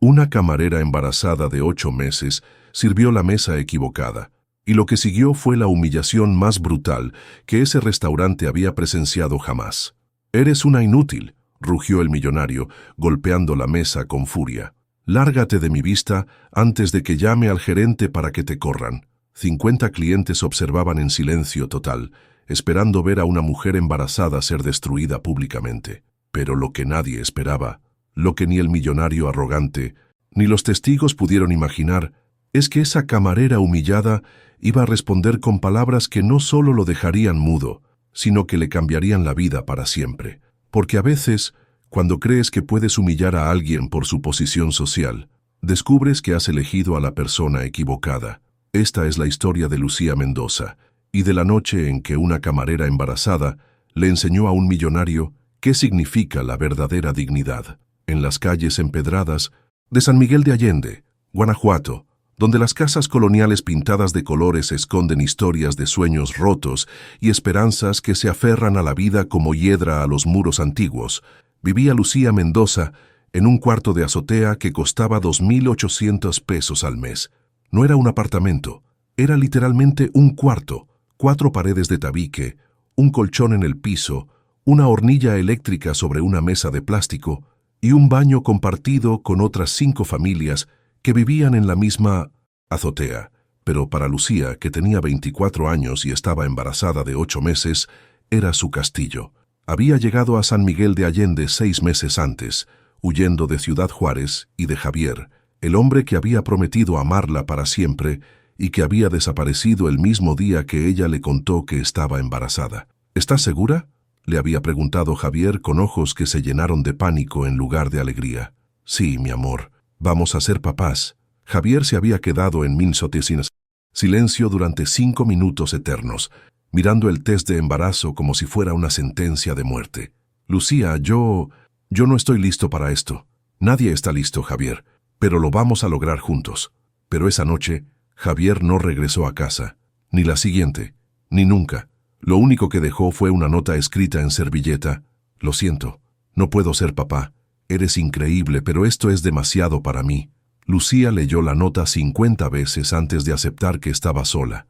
Una camarera embarazada de 8 meses sirvió la mesa equivocada, y lo que siguió fue la humillación más brutal que ese restaurante había presenciado jamás. «Eres una inútil», rugió el millonario, golpeando la mesa con furia. «Lárgate de mi vista antes de que llame al gerente para que te corran». 50 clientes observaban en silencio total, esperando ver a una mujer embarazada ser destruida públicamente. Pero lo que nadie esperaba, lo que ni el millonario arrogante, ni los testigos pudieron imaginar, es que esa camarera humillada iba a responder con palabras que no solo lo dejarían mudo, sino que le cambiarían la vida para siempre. Porque a veces, cuando crees que puedes humillar a alguien por su posición social, descubres que has elegido a la persona equivocada. Esta es la historia de Lucía Mendoza, y de la noche en que una camarera embarazada le enseñó a un millonario qué significa la verdadera dignidad. En las calles empedradas de San Miguel de Allende, Guanajuato, donde las casas coloniales pintadas de colores esconden historias de sueños rotos y esperanzas que se aferran a la vida como hiedra a los muros antiguos, vivía Lucía Mendoza en un cuarto de azotea que costaba 2.800 pesos al mes. No era un apartamento, era literalmente un cuarto, 4 paredes de tabique, un colchón en el piso, una hornilla eléctrica sobre una mesa de plástico y un baño compartido con otras 5 familias que vivían en la misma azotea. Pero para Lucía, que tenía 24 años y estaba embarazada de 8 meses, era su castillo. Había llegado a San Miguel de Allende 6 meses antes, huyendo de Ciudad Juárez y de Javier, el hombre que había prometido amarla para siempre y que había desaparecido el mismo día que ella le contó que estaba embarazada. ¿Estás segura?, le había preguntado Javier con ojos que se llenaron de pánico en lugar de alegría. «Sí, mi amor, vamos a ser papás». Javier se había quedado en silencio durante 5 minutos eternos, mirando el test de embarazo como si fuera una sentencia de muerte. «Lucía, yo no estoy listo para esto». «Nadie está listo, Javier, pero lo vamos a lograr juntos». Pero esa noche, Javier no regresó a casa, ni la siguiente, ni nunca. Lo único que dejó fue una nota escrita en servilleta. «Lo siento, no puedo ser papá. Eres increíble, pero esto es demasiado para mí». Lucía leyó la nota 50 veces antes de aceptar que estaba sola,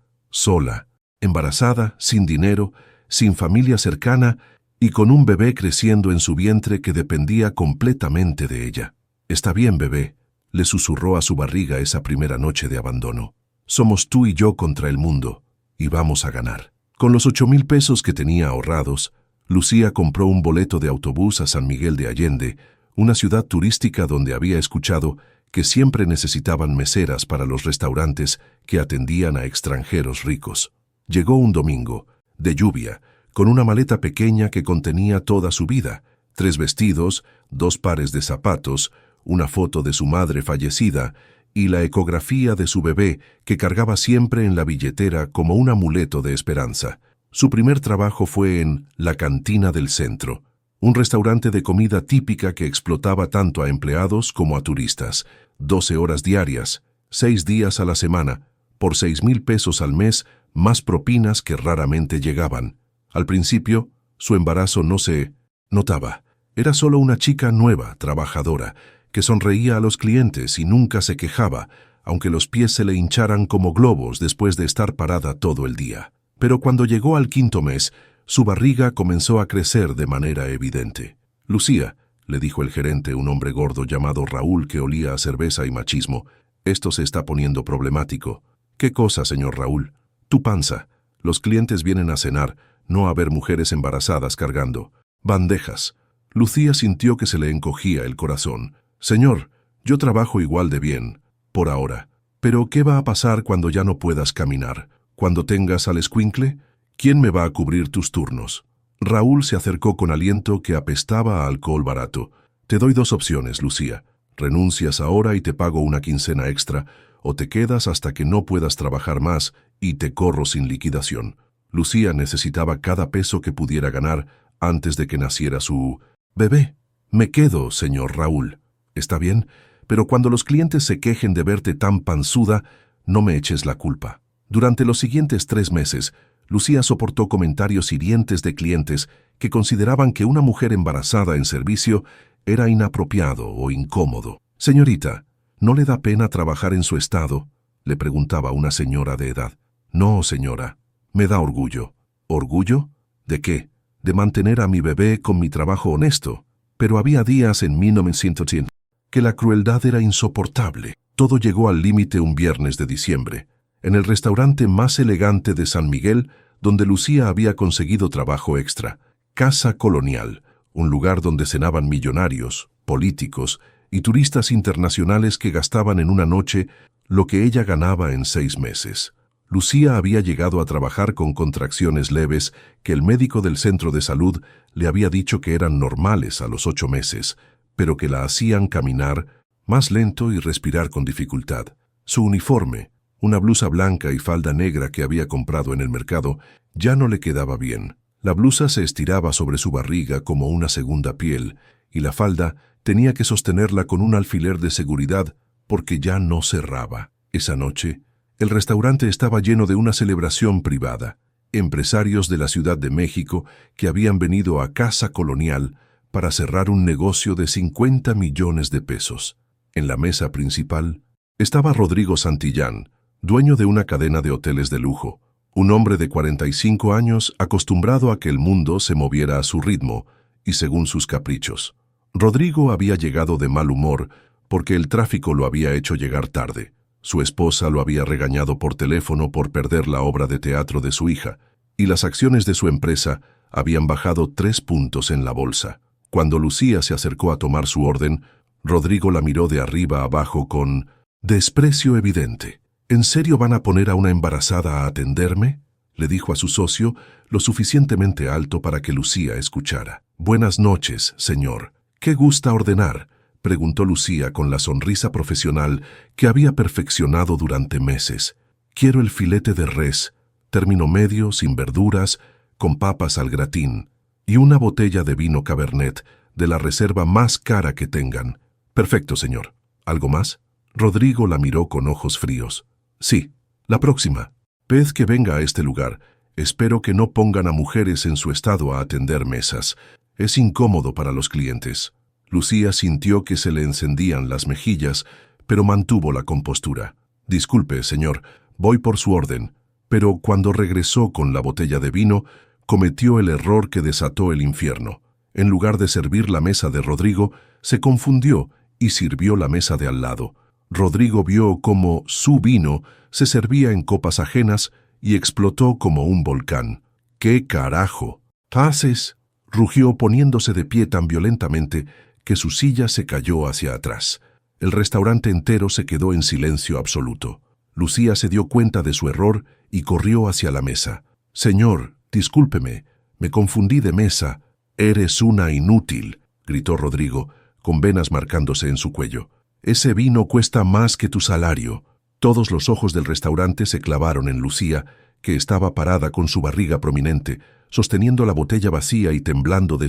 embarazada, sin dinero, sin familia cercana y con un bebé creciendo en su vientre que dependía completamente de ella. «Está bien, bebé», le susurró a su barriga esa primera noche de abandono. «Somos tú y yo contra el mundo, y vamos a ganar». Con los 8,000 pesos que tenía ahorrados, Lucía compró un boleto de autobús a San Miguel de Allende, una ciudad turística donde había escuchado que siempre necesitaban meseras para los restaurantes que atendían a extranjeros ricos. Llegó un domingo, de lluvia, con una maleta pequeña que contenía toda su vida, 3 vestidos, 2 pares de zapatos, una foto de su madre fallecida y la ecografía de su bebé que cargaba siempre en la billetera como un amuleto de esperanza. Su primer trabajo fue en La Cantina del Centro, un restaurante de comida típica que explotaba tanto a empleados como a turistas. 12 horas diarias, 6 días a la semana, por 6,000 pesos al mes, más propinas que raramente llegaban. Al principio, su embarazo no se notaba. Era solo una chica nueva, trabajadora, que sonreía a los clientes y nunca se quejaba, aunque los pies se le hincharan como globos después de estar parada todo el día. Pero cuando llegó al 5.º mes, su barriga comenzó a crecer de manera evidente. «Lucía», le dijo el gerente, un hombre gordo llamado Raúl que olía a cerveza y machismo, «esto se está poniendo problemático». «¿Qué cosa, señor Raúl?» «Tu panza. Los clientes vienen a cenar, no a ver mujeres embarazadas cargando bandejas». Lucía sintió que se le encogía el corazón. «Señor, yo trabajo igual de bien, por ahora. Pero ¿qué va a pasar cuando ya no puedas caminar? ¿Cuando tengas al escuincle? ¿Quién me va a cubrir tus turnos?» Raúl se acercó con aliento que apestaba a alcohol barato. «Te doy 2 opciones, Lucía. Renuncias ahora y te pago una quincena extra, o te quedas hasta que no puedas trabajar más y te corro sin liquidación». Lucía necesitaba cada peso que pudiera ganar antes de que naciera su bebé. «Me quedo, señor Raúl». «Está bien, pero cuando los clientes se quejen de verte tan panzuda, no me eches la culpa». Durante los siguientes 3 meses, Lucía soportó comentarios hirientes de clientes que consideraban que una mujer embarazada en servicio era inapropiado o incómodo. Señorita, ¿no le da pena trabajar en su estado?, le preguntaba una señora de edad. No, señora, me da orgullo. ¿Orgullo? ¿De qué? De mantener a mi bebé con mi trabajo honesto. Pero había días en 1900 que la crueldad era insoportable. Todo llegó al límite un viernes de diciembre, en el restaurante más elegante de San Miguel, donde Lucía había conseguido trabajo extra, Casa Colonial, un lugar donde cenaban millonarios, políticos y turistas internacionales que gastaban en una noche lo que ella ganaba en 6 meses. Lucía había llegado a trabajar con contracciones leves que el médico del centro de salud le había dicho que eran normales a los 8 meses, pero que la hacían caminar más lento y respirar con dificultad. Su uniforme, una blusa blanca y falda negra que había comprado en el mercado, ya no le quedaba bien. La blusa se estiraba sobre su barriga como una segunda piel, y la falda tenía que sostenerla con un alfiler de seguridad porque ya no cerraba. Esa noche, el restaurante estaba lleno de una celebración privada. Empresarios de la Ciudad de México que habían venido a Casa Colonial para cerrar un negocio de 50 millones de pesos. En la mesa principal estaba Rodrigo Santillán, dueño de una cadena de hoteles de lujo, un hombre de 45 años acostumbrado a que el mundo se moviera a su ritmo y según sus caprichos. Rodrigo había llegado de mal humor porque el tráfico lo había hecho llegar tarde. Su esposa lo había regañado por teléfono por perder la obra de teatro de su hija, y las acciones de su empresa habían bajado 3 puntos en la bolsa. Cuando Lucía se acercó a tomar su orden, Rodrigo la miró de arriba a abajo con desprecio evidente. ¿En serio van a poner a una embarazada a atenderme?, le dijo a su socio, lo suficientemente alto para que Lucía escuchara. Buenas noches, señor. ¿Qué gusta ordenar?, preguntó Lucía con la sonrisa profesional que había perfeccionado durante meses. Quiero el filete de res, término medio, sin verduras, con papas al gratín, y una botella de vino Cabernet, de la reserva más cara que tengan. Perfecto, señor. ¿Algo más? Rodrigo la miró con ojos fríos. Sí, la próxima vez que venga a este lugar, espero que no pongan a mujeres en su estado a atender mesas. Es incómodo para los clientes. Lucía sintió que se le encendían las mejillas, pero mantuvo la compostura. Disculpe, señor, voy por su orden. Pero cuando regresó con la botella de vino, cometió el error que desató el infierno. En lugar de servir la mesa de Rodrigo, se confundió y sirvió la mesa de al lado. Rodrigo vio cómo su vino se servía en copas ajenas y explotó como un volcán. ¿Qué carajo haces?, rugió poniéndose de pie tan violentamente que su silla se cayó hacia atrás. El restaurante entero se quedó en silencio absoluto. Lucía se dio cuenta de su error y corrió hacia la mesa. «Señor, discúlpeme, me confundí de mesa». «Eres una inútil», gritó Rodrigo, con venas marcándose en su cuello. «Ese vino cuesta más que tu salario». Todos los ojos del restaurante se clavaron en Lucía, que estaba parada con su barriga prominente, sosteniendo la botella vacía y temblando de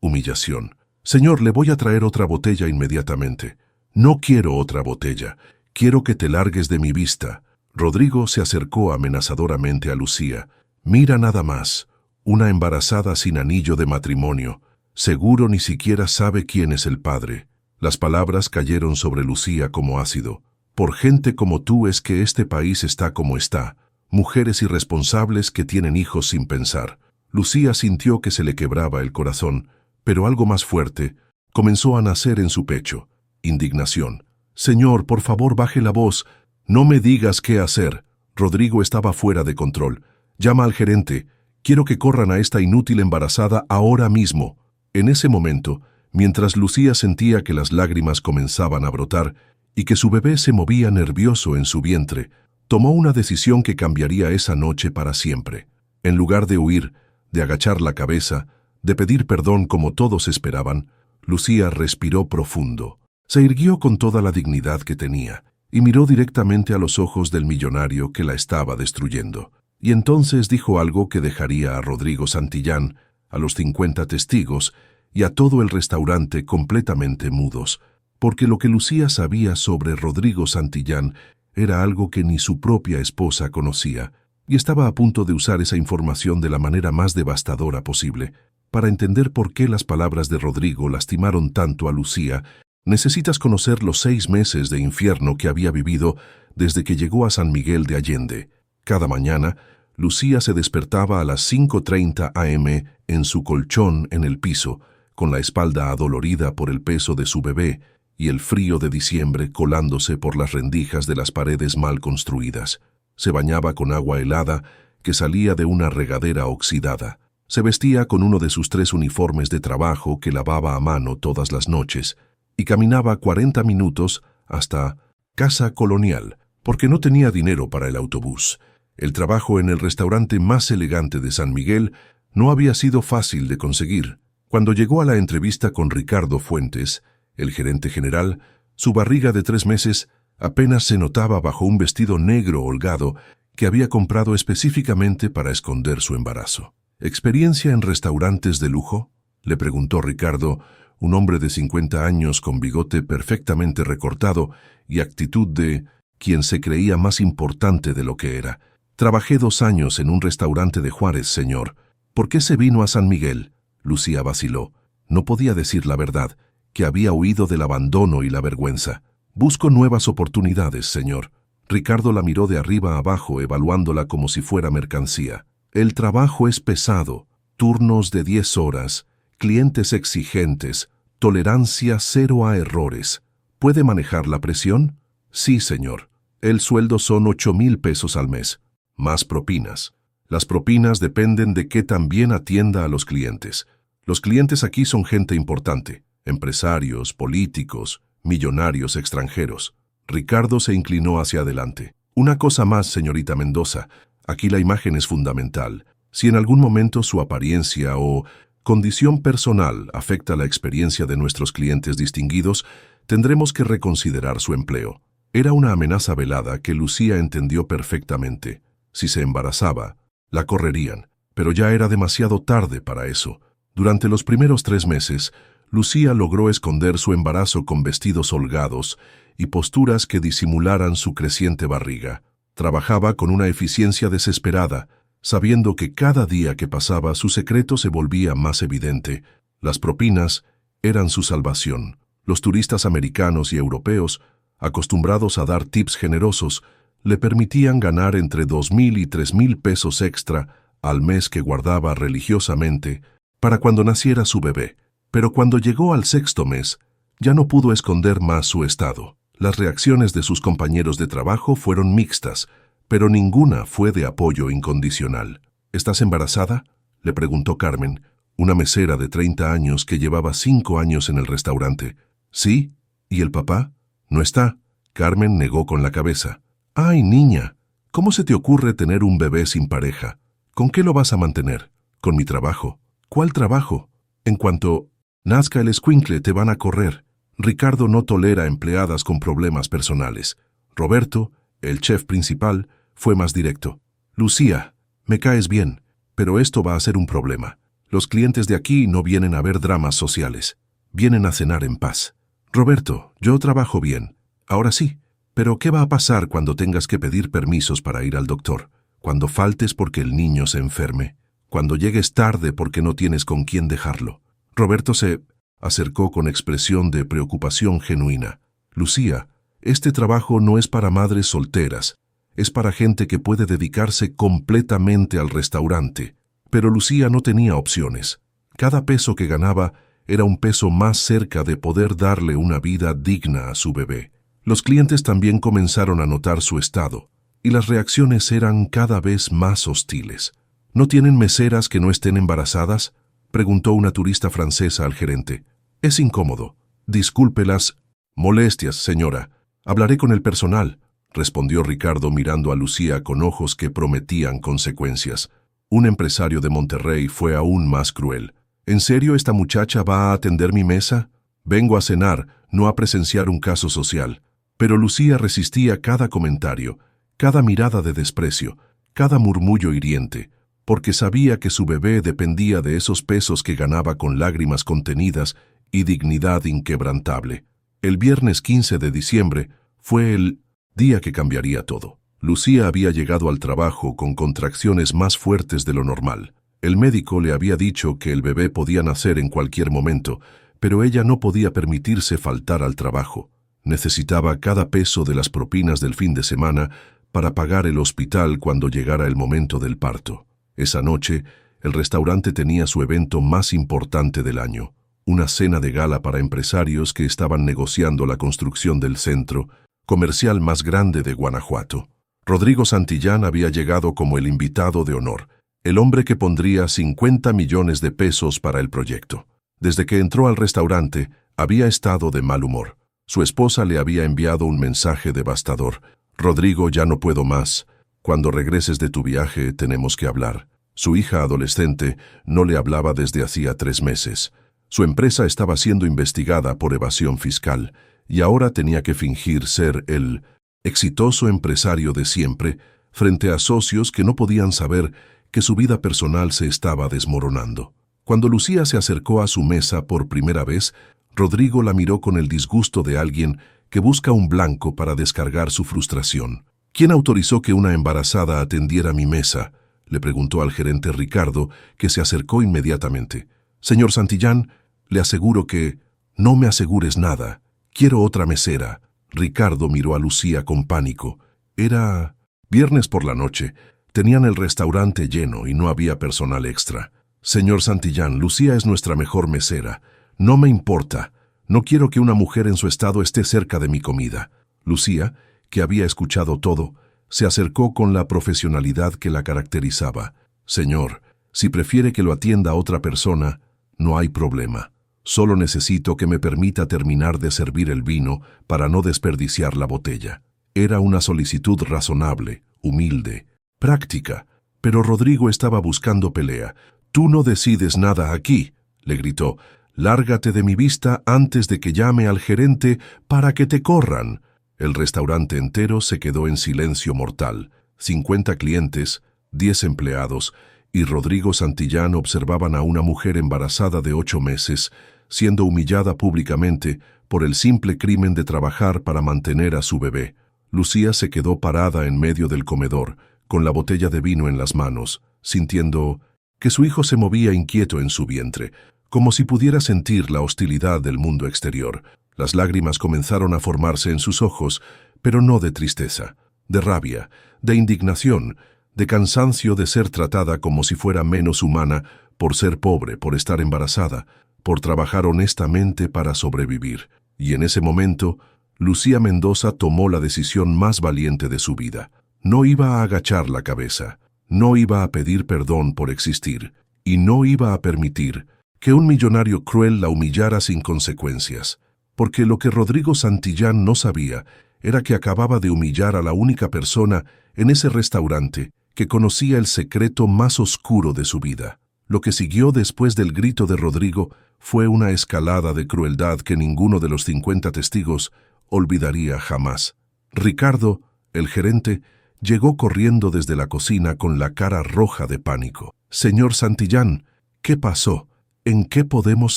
humillación. «Señor, le voy a traer otra botella inmediatamente». «No quiero otra botella. Quiero que te largues de mi vista». Rodrigo se acercó amenazadoramente a Lucía. «Mira nada más. Una embarazada sin anillo de matrimonio. Seguro ni siquiera sabe quién es el padre». Las palabras cayeron sobre Lucía como ácido. «Por gente como tú es que este país está como está. Mujeres irresponsables que tienen hijos sin pensar». Lucía sintió que se le quebraba el corazón, pero algo más fuerte comenzó a nacer en su pecho. Indignación. «Señor, por favor, baje la voz. No me digas qué hacer». Rodrigo estaba fuera de control. «Llama al gerente. Quiero que corran a esta inútil embarazada ahora mismo». En ese momento, mientras Lucía sentía que las lágrimas comenzaban a brotar y que su bebé se movía nervioso en su vientre, tomó una decisión que cambiaría esa noche para siempre. En lugar de huir, de agachar la cabeza, de pedir perdón como todos esperaban, Lucía respiró profundo. Se irguió con toda la dignidad que tenía y miró directamente a los ojos del millonario que la estaba destruyendo. Y entonces dijo algo que dejaría a Rodrigo Santillán, a los 50 testigos y a todo el restaurante completamente mudos, porque lo que Lucía sabía sobre Rodrigo Santillán era algo que ni su propia esposa conocía, y estaba a punto de usar esa información de la manera más devastadora posible, para entender por qué las palabras de Rodrigo lastimaron tanto a Lucía Necesitas conocer los 6 meses de infierno que había vivido desde que llegó a San Miguel de Allende. Cada mañana, Lucía se despertaba a las 5:30 am en su colchón en el piso, con la espalda adolorida por el peso de su bebé y el frío de diciembre colándose por las rendijas de las paredes mal construidas. Se bañaba con agua helada que salía de una regadera oxidada. Se vestía con uno de sus 3 uniformes de trabajo que lavaba a mano todas las noches y caminaba 40 minutos hasta Casa Colonial, porque no tenía dinero para el autobús. El trabajo en el restaurante más elegante de San Miguel no había sido fácil de conseguir. Cuando llegó a la entrevista con Ricardo Fuentes, el gerente general, su barriga de 3 meses apenas se notaba bajo un vestido negro holgado que había comprado específicamente para esconder su embarazo. ¿Experiencia en restaurantes de lujo?, le preguntó Ricardo, un hombre de 50 años con bigote perfectamente recortado y actitud de quien se creía más importante de lo que era. Trabajé 2 años en un restaurante de Juárez, señor. ¿Por qué se vino a San Miguel? Lucía vaciló. No podía decir la verdad, que había huido del abandono y la vergüenza. Busco nuevas oportunidades, señor. Ricardo la miró de arriba a abajo, evaluándola como si fuera mercancía. El trabajo es pesado, turnos de 10 horas, clientes exigentes, tolerancia cero a errores. ¿Puede manejar la presión? Sí, señor. El sueldo son 8,000 pesos al mes, más propinas. Las propinas dependen de qué tan bien atienda a los clientes. Los clientes aquí son gente importante, empresarios, políticos, millonarios extranjeros. Ricardo se inclinó hacia adelante. Una cosa más, señorita Mendoza. Aquí la imagen es fundamental. Si en algún momento su apariencia o condición personal afecta la experiencia de nuestros clientes distinguidos, tendremos que reconsiderar su empleo. Era una amenaza velada que Lucía entendió perfectamente. Si se embarazaba, la correrían, pero ya era demasiado tarde para eso. Durante los primeros 3 meses, Lucía logró esconder su embarazo con vestidos holgados y posturas que disimularan su creciente barriga. Trabajaba con una eficiencia desesperada, sabiendo que cada día que pasaba su secreto se volvía más evidente. Las propinas eran su salvación. Los turistas americanos y europeos, acostumbrados a dar tips generosos, le permitían ganar entre 2,000 y 3,000 pesos extra al mes que guardaba religiosamente para cuando naciera su bebé. Pero cuando llegó al 6º mes, ya no pudo esconder más su estado. Las reacciones de sus compañeros de trabajo fueron mixtas, pero ninguna fue de apoyo incondicional. ¿Estás embarazada?, le preguntó Carmen, una mesera de 30 años que llevaba 5 años en el restaurante. ¿Sí? ¿Y el papá? No está. Carmen negó con la cabeza. ¡Ay, niña! ¿Cómo se te ocurre tener un bebé sin pareja? ¿Con qué lo vas a mantener? Con mi trabajo. ¿Cuál trabajo? En cuanto nazca el escuincle te van a correr. Ricardo no tolera empleadas con problemas personales. Roberto, el chef principal, fue más directo. Lucía, me caes bien, pero esto va a ser un problema. Los clientes de aquí no vienen a ver dramas sociales. Vienen a cenar en paz. Roberto, yo trabajo bien. Ahora sí. Pero ¿qué va a pasar cuando tengas que pedir permisos para ir al doctor? Cuando faltes porque el niño se enferme. Cuando llegues tarde porque no tienes con quién dejarlo. Roberto se acercó con expresión de preocupación genuina. Lucía, este trabajo no es para madres solteras. Es para gente que puede dedicarse completamente al restaurante. Pero Lucía no tenía opciones. Cada peso que ganaba era un peso más cerca de poder darle una vida digna a su bebé. Los clientes también comenzaron a notar su estado, y las reacciones eran cada vez más hostiles. ¿No tienen meseras que no estén embarazadas?, preguntó una turista francesa al gerente. Es incómodo. Disculpe las molestias, señora. Hablaré con el personal, respondió Ricardo mirando a Lucía con ojos que prometían consecuencias. Un empresario de Monterrey fue aún más cruel. ¿En serio esta muchacha va a atender mi mesa? Vengo a cenar, no a presenciar un caso social. Pero Lucía resistía cada comentario, cada mirada de desprecio, cada murmullo hiriente, porque sabía que su bebé dependía de esos pesos que ganaba con lágrimas contenidas y dignidad inquebrantable. El viernes 15 de diciembre fue el día que cambiaría todo. Lucía había llegado al trabajo con contracciones más fuertes de lo normal. El médico le había dicho que el bebé podía nacer en cualquier momento, pero ella no podía permitirse faltar al trabajo. Necesitaba cada peso de las propinas del fin de semana para pagar el hospital cuando llegara el momento del parto. Esa noche, el restaurante tenía su evento más importante del año, una cena de gala para empresarios que estaban negociando la construcción del centro comercial más grande de Guanajuato. Rodrigo Santillán había llegado como el invitado de honor, el hombre que pondría 50 millones de pesos para el proyecto. Desde que entró al restaurante, había estado de mal humor. Su esposa le había enviado un mensaje devastador. «Rodrigo, ya no puedo más. Cuando regreses de tu viaje, tenemos que hablar». Su hija adolescente no le hablaba desde hacía 3 meses. Su empresa estaba siendo investigada por evasión fiscal y ahora tenía que fingir ser el exitoso empresario de siempre frente a socios que no podían saber que su vida personal se estaba desmoronando. Cuando Lucía se acercó a su mesa por primera vez, Rodrigo la miró con el disgusto de alguien que busca un blanco para descargar su frustración. «¿Quién autorizó que una embarazada atendiera mi mesa?», le preguntó al gerente Ricardo, que se acercó inmediatamente. «Señor Santillán, le aseguro que...». «No me asegures nada. Quiero otra mesera». Ricardo miró a Lucía con pánico. Era viernes por la noche. Tenían el restaurante lleno y no había personal extra. «Señor Santillán, Lucía es nuestra mejor mesera. No me importa. No quiero que una mujer en su estado esté cerca de mi comida». Lucía, que había escuchado todo, se acercó con la profesionalidad que la caracterizaba. «Señor, si prefiere que lo atienda otra persona, no hay problema. Solo necesito que me permita terminar de servir el vino para no desperdiciar la botella». Era una solicitud razonable, humilde, práctica, pero Rodrigo estaba buscando pelea. «Tú no decides nada aquí», le gritó. «Lárgate de mi vista antes de que llame al gerente para que te corran». El restaurante entero se quedó en silencio mortal. 50 clientes, 10 empleados y Rodrigo Santillán observaban a una mujer embarazada de 8 meses, siendo humillada públicamente por el simple crimen de trabajar para mantener a su bebé. Lucía se quedó parada en medio del comedor, con la botella de vino en las manos, sintiendo que su hijo se movía inquieto en su vientre, como si pudiera sentir la hostilidad del mundo exterior. Las lágrimas comenzaron a formarse en sus ojos, pero no de tristeza, de rabia, de indignación, de cansancio de ser tratada como si fuera menos humana por ser pobre, por estar embarazada, por trabajar honestamente para sobrevivir. Y en ese momento, Lucía Mendoza tomó la decisión más valiente de su vida. No iba a agachar la cabeza, no iba a pedir perdón por existir, y no iba a permitir que un millonario cruel la humillara sin consecuencias. Porque lo que Rodrigo Santillán no sabía era que acababa de humillar a la única persona en ese restaurante que conocía el secreto más oscuro de su vida. Lo que siguió después del grito de Rodrigo fue una escalada de crueldad que ninguno de los 50 testigos olvidaría jamás. Ricardo, el gerente, llegó corriendo desde la cocina con la cara roja de pánico. «Señor Santillán, ¿qué pasó? ¿En qué podemos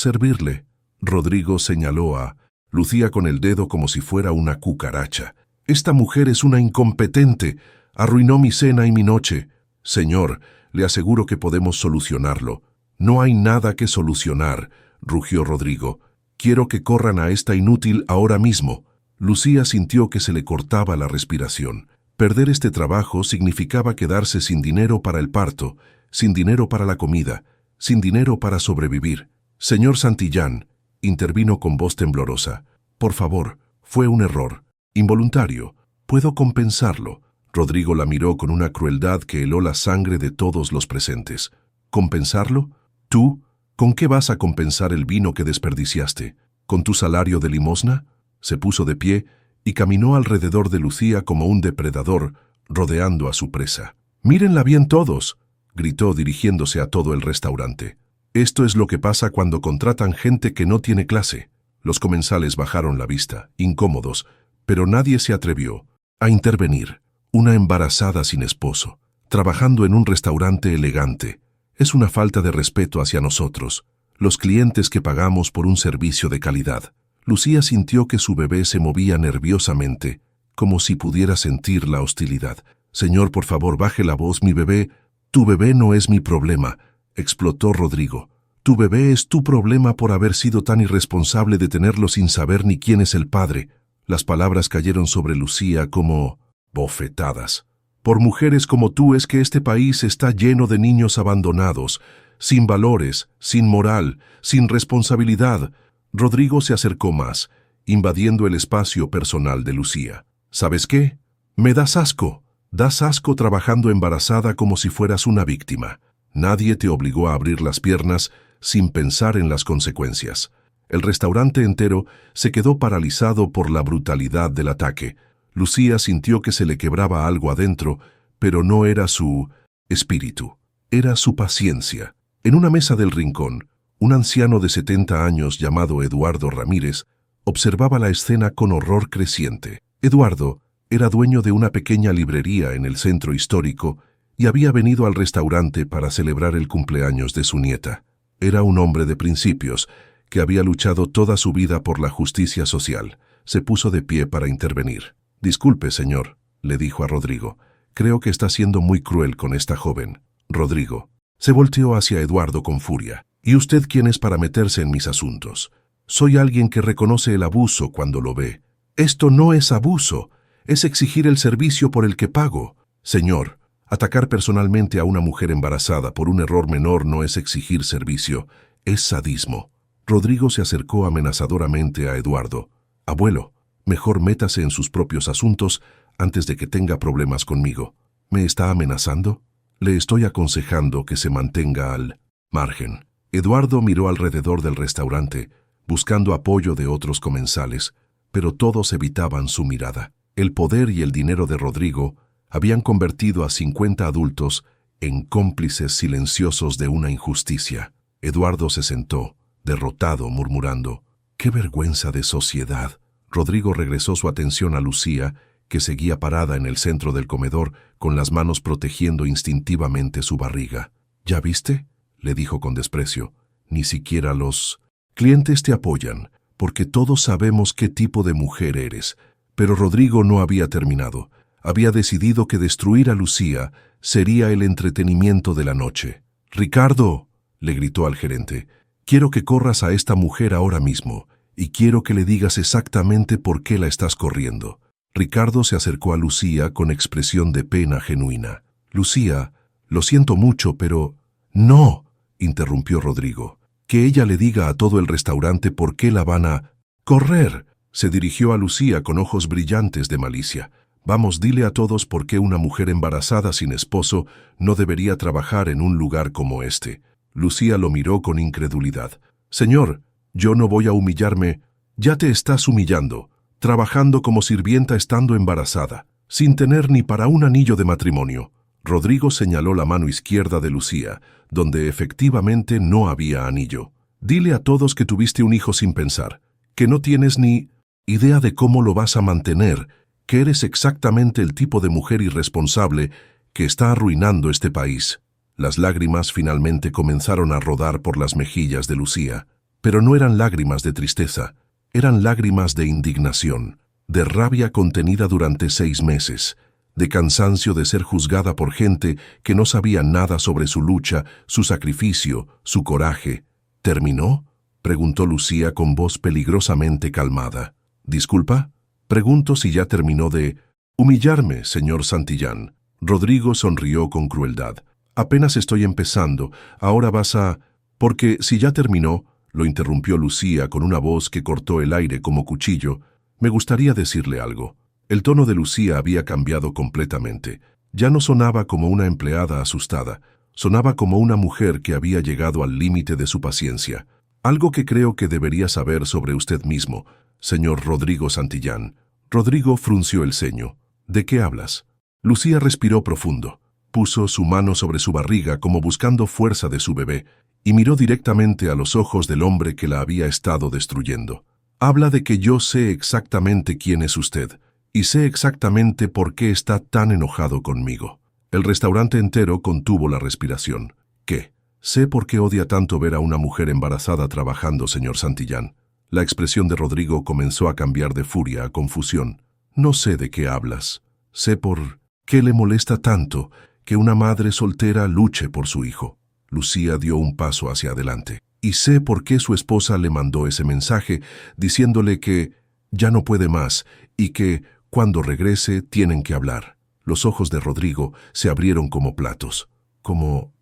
servirle?». Rodrigo señaló a Lucía con el dedo como si fuera una cucaracha. «Esta mujer es una incompetente. Arruinó mi cena y mi noche». «Señor, le aseguro que podemos solucionarlo». «No hay nada que solucionar», rugió Rodrigo. «Quiero que corran a esta inútil ahora mismo». Lucía sintió que se le cortaba la respiración. Perder este trabajo significaba quedarse sin dinero para el parto, sin dinero para la comida, sin dinero para sobrevivir. «Señor Santillán», intervino con voz temblorosa. «Por favor, fue un error, involuntario. Puedo compensarlo». Rodrigo la miró con una crueldad que heló la sangre de todos los presentes. «¿Compensarlo? ¿Tú? ¿Con qué vas a compensar el vino que desperdiciaste? ¿Con tu salario de limosna?». Se puso de pie y caminó alrededor de Lucía como un depredador, rodeando a su presa. «Mírenla bien todos», gritó dirigiéndose a todo el restaurante. «Esto es lo que pasa cuando contratan gente que no tiene clase». Los comensales bajaron la vista, incómodos, pero nadie se atrevió a intervenir. Una embarazada sin esposo, trabajando en un restaurante elegante. Es una falta de respeto hacia nosotros, los clientes que pagamos por un servicio de calidad. Lucía sintió que su bebé se movía nerviosamente, como si pudiera sentir la hostilidad. «Señor, por favor, baje la voz, mi bebé». «Tu bebé no es mi problema», explotó Rodrigo. Tu bebé es tu problema por haber sido tan irresponsable de tenerlo sin saber ni quién es el padre. Las palabras cayeron sobre Lucía como bofetadas. Por mujeres como tú es que este país está lleno de niños abandonados, sin valores, sin moral, sin responsabilidad. Rodrigo se acercó más, invadiendo el espacio personal de Lucía. ¿Sabes qué? Me das asco. Das asco trabajando embarazada como si fueras una víctima. Nadie te obligó a abrir las piernas sin pensar en las consecuencias. El restaurante entero se quedó paralizado por la brutalidad del ataque. Lucía sintió que se le quebraba algo adentro, pero no era su espíritu, era su paciencia. En una mesa del rincón, un anciano de 70 años llamado Eduardo Ramírez observaba la escena con horror creciente. Eduardo era dueño de una pequeña librería en el centro histórico y había venido al restaurante para celebrar el cumpleaños de su nieta. Era un hombre de principios que había luchado toda su vida por la justicia social. Se puso de pie para intervenir. «Disculpe, señor», le dijo a Rodrigo. «Creo que está siendo muy cruel con esta joven». Rodrigo se volteó hacia Eduardo con furia. «¿Y usted quién es para meterse en mis asuntos? Soy alguien que reconoce el abuso cuando lo ve». «Esto no es abuso, es exigir el servicio por el que pago». «Señor, atacar personalmente a una mujer embarazada por un error menor no es exigir servicio, es sadismo». Rodrigo se acercó amenazadoramente a Eduardo. «Abuelo, mejor métase en sus propios asuntos antes de que tenga problemas conmigo». «¿Me está amenazando?» «Le estoy aconsejando que se mantenga al margen». Eduardo miró alrededor del restaurante, buscando apoyo de otros comensales, pero todos evitaban su mirada. El poder y el dinero de Rodrigo habían convertido a 50 adultos en cómplices silenciosos de una injusticia. Eduardo se sentó, derrotado, murmurando: «¡Qué vergüenza de sociedad!». Rodrigo regresó su atención a Lucía, que seguía parada en el centro del comedor, con las manos protegiendo instintivamente su barriga. «¿Ya viste?», le dijo con desprecio. «Ni siquiera los clientes te apoyan, porque todos sabemos qué tipo de mujer eres». Pero Rodrigo no había terminado. Había decidido que destruir a Lucía sería el entretenimiento de la noche. «Ricardo», le gritó al gerente, «quiero que corras a esta mujer ahora mismo, y quiero que le digas exactamente por qué la estás corriendo». Ricardo se acercó a Lucía con expresión de pena genuina. «Lucía, lo siento mucho, pero...». «No», interrumpió Rodrigo, «que ella le diga a todo el restaurante por qué la van a correr». Se dirigió a Lucía con ojos brillantes de malicia. «Vamos, dile a todos por qué una mujer embarazada sin esposo no debería trabajar en un lugar como este». Lucía lo miró con incredulidad. «Señor, yo no voy a humillarme». «Ya te estás humillando, trabajando como sirvienta estando embarazada, sin tener ni para un anillo de matrimonio». Rodrigo señaló la mano izquierda de Lucía, donde efectivamente no había anillo. «Dile a todos que tuviste un hijo sin pensar, que no tienes ni idea de cómo lo vas a mantener, que eres exactamente el tipo de mujer irresponsable que está arruinando este país». Las lágrimas finalmente comenzaron a rodar por las mejillas de Lucía, pero no eran lágrimas de tristeza, eran lágrimas de indignación, de rabia contenida durante 6 meses, de cansancio de ser juzgada por gente que no sabía nada sobre su lucha, su sacrificio, su coraje. «¿Terminó?», preguntó Lucía con voz peligrosamente calmada. «¿Disculpa? Pregunto si ya terminó de humillarme, señor Santillán». Rodrigo sonrió con crueldad. «Apenas estoy empezando, ahora vas a...». «Porque si ya terminó», lo interrumpió Lucía con una voz que cortó el aire como cuchillo, «me gustaría decirle algo». El tono de Lucía había cambiado completamente. Ya no sonaba como una empleada asustada, sonaba como una mujer que había llegado al límite de su paciencia. «Algo que creo que debería saber sobre usted mismo, señor Rodrigo Santillán». Rodrigo frunció el ceño. «¿De qué hablas?». Lucía respiró profundo. Puso su mano sobre su barriga como buscando fuerza de su bebé y miró directamente a los ojos del hombre que la había estado destruyendo. «Habla de que yo sé exactamente quién es usted y sé exactamente por qué está tan enojado conmigo». El restaurante entero contuvo la respiración. «¿Qué? Sé por qué odia tanto ver a una mujer embarazada trabajando, señor Santillán». La expresión de Rodrigo comenzó a cambiar de furia a confusión. «No sé de qué hablas. Sé por qué le molesta tanto que una madre soltera luche por su hijo». Lucía dio un paso hacia adelante. y sé por qué su esposa le mandó ese mensaje diciéndole que ya no puede más y que cuando regrese tienen que hablar. Los ojos de Rodrigo se abrieron como platos. ¿Cómo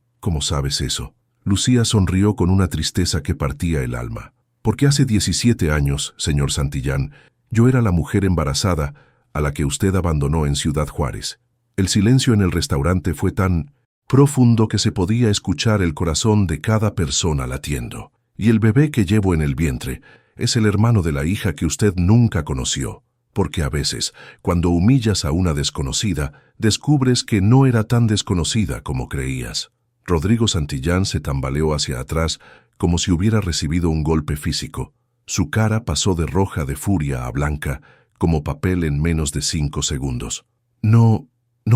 sabes eso? Lucía sonrió con una tristeza que partía el alma. Porque hace 17 años, señor Santillán, yo era la mujer embarazada a la que usted abandonó en Ciudad Juárez. El silencio en el restaurante fue tan profundo que se podía escuchar el corazón de cada persona latiendo. Y el bebé que llevo en el vientre es el hermano de la hija que usted nunca conoció. Porque a veces, cuando humillas a una desconocida, descubres que no era tan desconocida como creías. Rodrigo Santillán se tambaleó hacia atrás como si hubiera recibido un golpe físico. Su cara pasó de roja de furia a blanca, como papel en menos de 5 segundos. No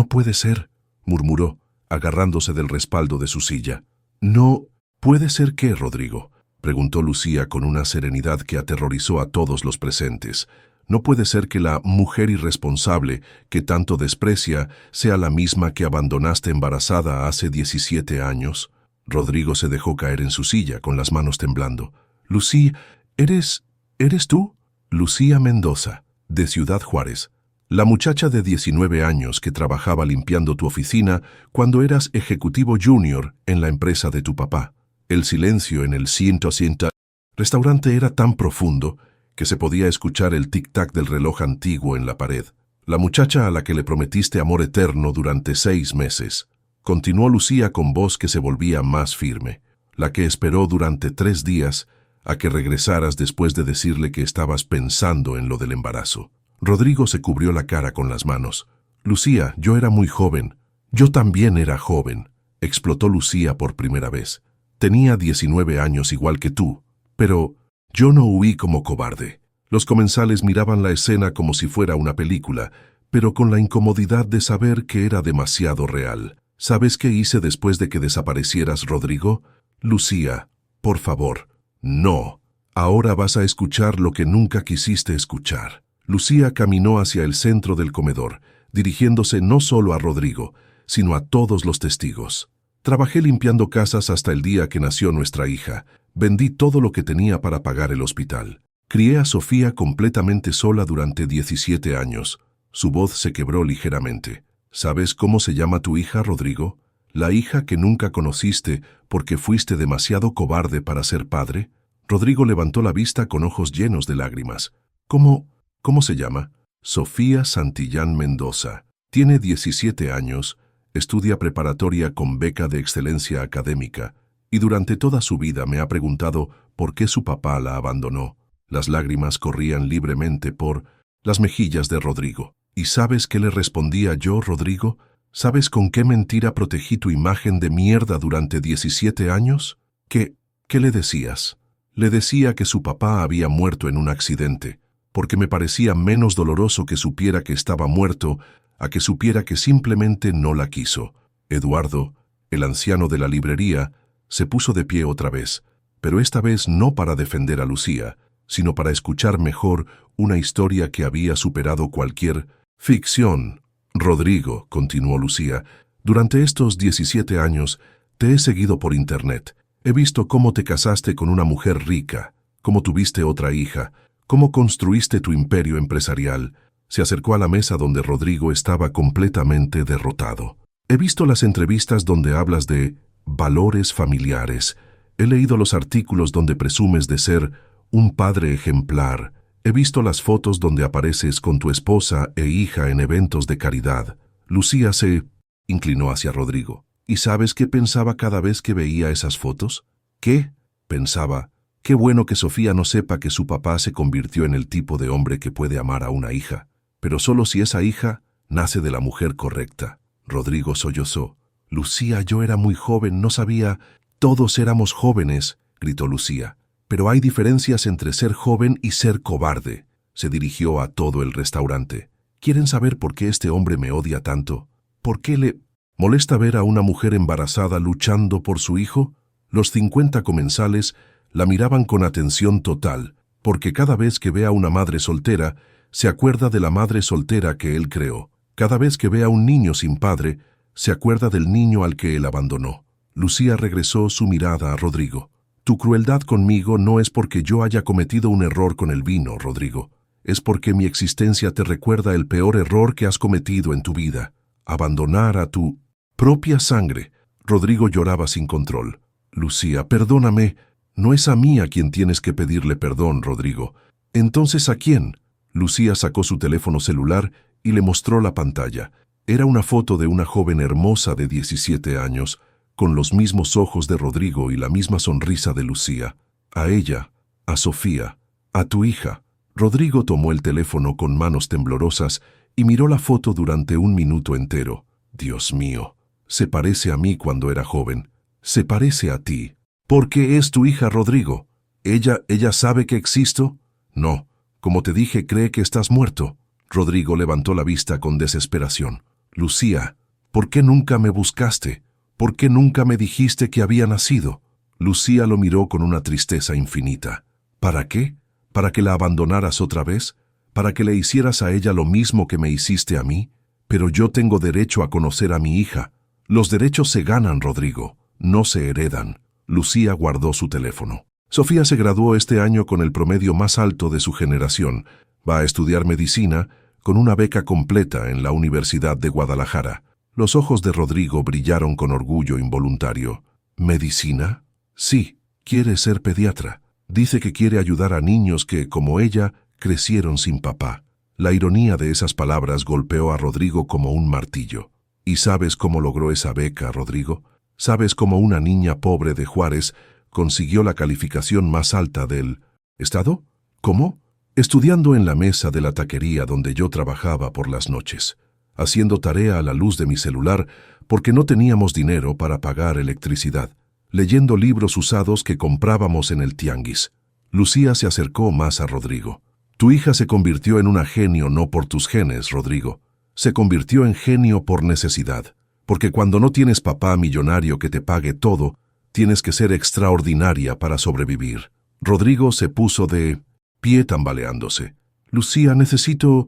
puede ser, murmuró, agarrándose del respaldo de su silla. No puede ser qué, Rodrigo, preguntó Lucía con una serenidad que aterrorizó a todos los presentes. No puede ser que la mujer irresponsable que tanto desprecia sea la misma que abandonaste embarazada hace 17 años. Rodrigo se dejó caer en su silla con las manos temblando. Lucía, ¿eres tú? Lucía Mendoza, de Ciudad Juárez. La muchacha de 19 años que trabajaba limpiando tu oficina cuando eras ejecutivo junior en la empresa de tu papá. El silencio en el 180 restaurante era tan profundo que se podía escuchar el tic-tac del reloj antiguo en la pared. La muchacha a la que le prometiste amor eterno durante 6 meses. Continuó Lucía con voz que se volvía más firme. La que esperó durante 3 días a que regresaras después de decirle que estabas pensando en lo del embarazo. Rodrigo se cubrió la cara con las manos. Lucía, yo era muy joven. Yo también era joven. Explotó Lucía por primera vez. Tenía 19 años igual que tú, pero yo no huí como cobarde. Los comensales miraban la escena como si fuera una película, pero con la incomodidad de saber que era demasiado real. ¿Sabes qué hice después de que desaparecieras, Rodrigo? Lucía, por favor, no. Ahora vas a escuchar lo que nunca quisiste escuchar. Lucía caminó hacia el centro del comedor, dirigiéndose no solo a Rodrigo, sino a todos los testigos. Trabajé limpiando casas hasta el día que nació nuestra hija. Vendí todo lo que tenía para pagar el hospital. Crié a Sofía completamente sola durante 17 años. Su voz se quebró ligeramente. ¿Sabes cómo se llama tu hija, Rodrigo? ¿La hija que nunca conociste porque fuiste demasiado cobarde para ser padre? Rodrigo levantó la vista con ojos llenos de lágrimas. ¿Cómo se llama? Sofía Santillán Mendoza. Tiene 17 años, estudia preparatoria con beca de excelencia académica y durante toda su vida me ha preguntado por qué su papá la abandonó. Las lágrimas corrían libremente por las mejillas de Rodrigo. ¿Y sabes qué le respondía yo, Rodrigo? ¿Sabes con qué mentira protegí tu imagen de mierda durante 17 años? ¿Qué le decías? Le decía que su papá había muerto en un accidente, porque me parecía menos doloroso que supiera que estaba muerto a que supiera que simplemente no la quiso. Eduardo, el anciano de la librería, se puso de pie otra vez, pero esta vez no para defender a Lucía, sino para escuchar mejor una historia que había superado cualquier ficción. Rodrigo, continuó Lucía, durante estos 17 años te he seguido por internet. He visto cómo te casaste con una mujer rica, cómo tuviste otra hija, cómo construiste tu imperio empresarial. Se acercó a la mesa donde Rodrigo estaba completamente derrotado. He visto las entrevistas donde hablas de valores familiares. He leído los artículos donde presumes de ser un padre ejemplar. He visto las fotos donde apareces con tu esposa e hija en eventos de caridad. Lucía se inclinó hacia Rodrigo. ¿Y sabes qué pensaba cada vez que veía esas fotos? ¿Qué? Pensaba, qué bueno que Sofía no sepa que su papá se convirtió en el tipo de hombre que puede amar a una hija, pero solo si esa hija nace de la mujer correcta. Rodrigo sollozó. Lucía, yo era muy joven, no sabía. Todos éramos jóvenes, gritó Lucía. Pero hay diferencias entre ser joven y ser cobarde. Se dirigió a todo el restaurante. ¿Quieren saber por qué este hombre me odia tanto? ¿Por qué le molesta ver a una mujer embarazada luchando por su hijo? Los 50 comensales la miraban con atención total, porque cada vez que ve a una madre soltera, se acuerda de la madre soltera que él creó. Cada vez que ve a un niño sin padre, se acuerda del niño al que él abandonó. Lucía regresó su mirada a Rodrigo. Tu crueldad conmigo no es porque yo haya cometido un error con el vino, Rodrigo. Es porque mi existencia te recuerda el peor error que has cometido en tu vida. Abandonar a tu propia sangre. Rodrigo lloraba sin control. Lucía, perdóname. No es a mí a quien tienes que pedirle perdón, Rodrigo. ¿Entonces a quién? Lucía sacó su teléfono celular y le mostró la pantalla. Era una foto de una joven hermosa de 17 años, con los mismos ojos de Rodrigo y la misma sonrisa de Lucía. A ella, a Sofía, a tu hija. Rodrigo tomó el teléfono con manos temblorosas y miró la foto durante un minuto entero. Dios mío, se parece a mí cuando era joven. Se parece a ti. ¿Por qué es tu hija, Rodrigo? ¿Ella sabe que existo? No. Como te dije, cree que estás muerto. Rodrigo levantó la vista con desesperación. Lucía, ¿por qué nunca me buscaste? ¿Por qué nunca me dijiste que había nacido? Lucía lo miró con una tristeza infinita. ¿Para qué? ¿Para que la abandonaras otra vez? ¿Para que le hicieras a ella lo mismo que me hiciste a mí? Pero yo tengo derecho a conocer a mi hija. Los derechos se ganan, Rodrigo, no se heredan. Lucía guardó su teléfono. Sofía se graduó este año con el promedio más alto de su generación. Va a estudiar medicina con una beca completa en la Universidad de Guadalajara. Los ojos de Rodrigo brillaron con orgullo involuntario. ¿Medicina? Sí, quiere ser pediatra. Dice que quiere ayudar a niños que, como ella, crecieron sin papá. La ironía de esas palabras golpeó a Rodrigo como un martillo. ¿Y sabes cómo logró esa beca, Rodrigo? ¿Sabes cómo una niña pobre de Juárez consiguió la calificación más alta del estado? ¿Cómo? Estudiando en la mesa de la taquería donde yo trabajaba por las noches, haciendo tarea a la luz de mi celular porque no teníamos dinero para pagar electricidad, leyendo libros usados que comprábamos en el tianguis. Lucía se acercó más a Rodrigo. Tu hija se convirtió en una genio no por tus genes, Rodrigo. Se convirtió en genio por necesidad. Porque cuando no tienes papá millonario que te pague todo, tienes que ser extraordinaria para sobrevivir. Rodrigo se puso de pie tambaleándose. Lucía, necesito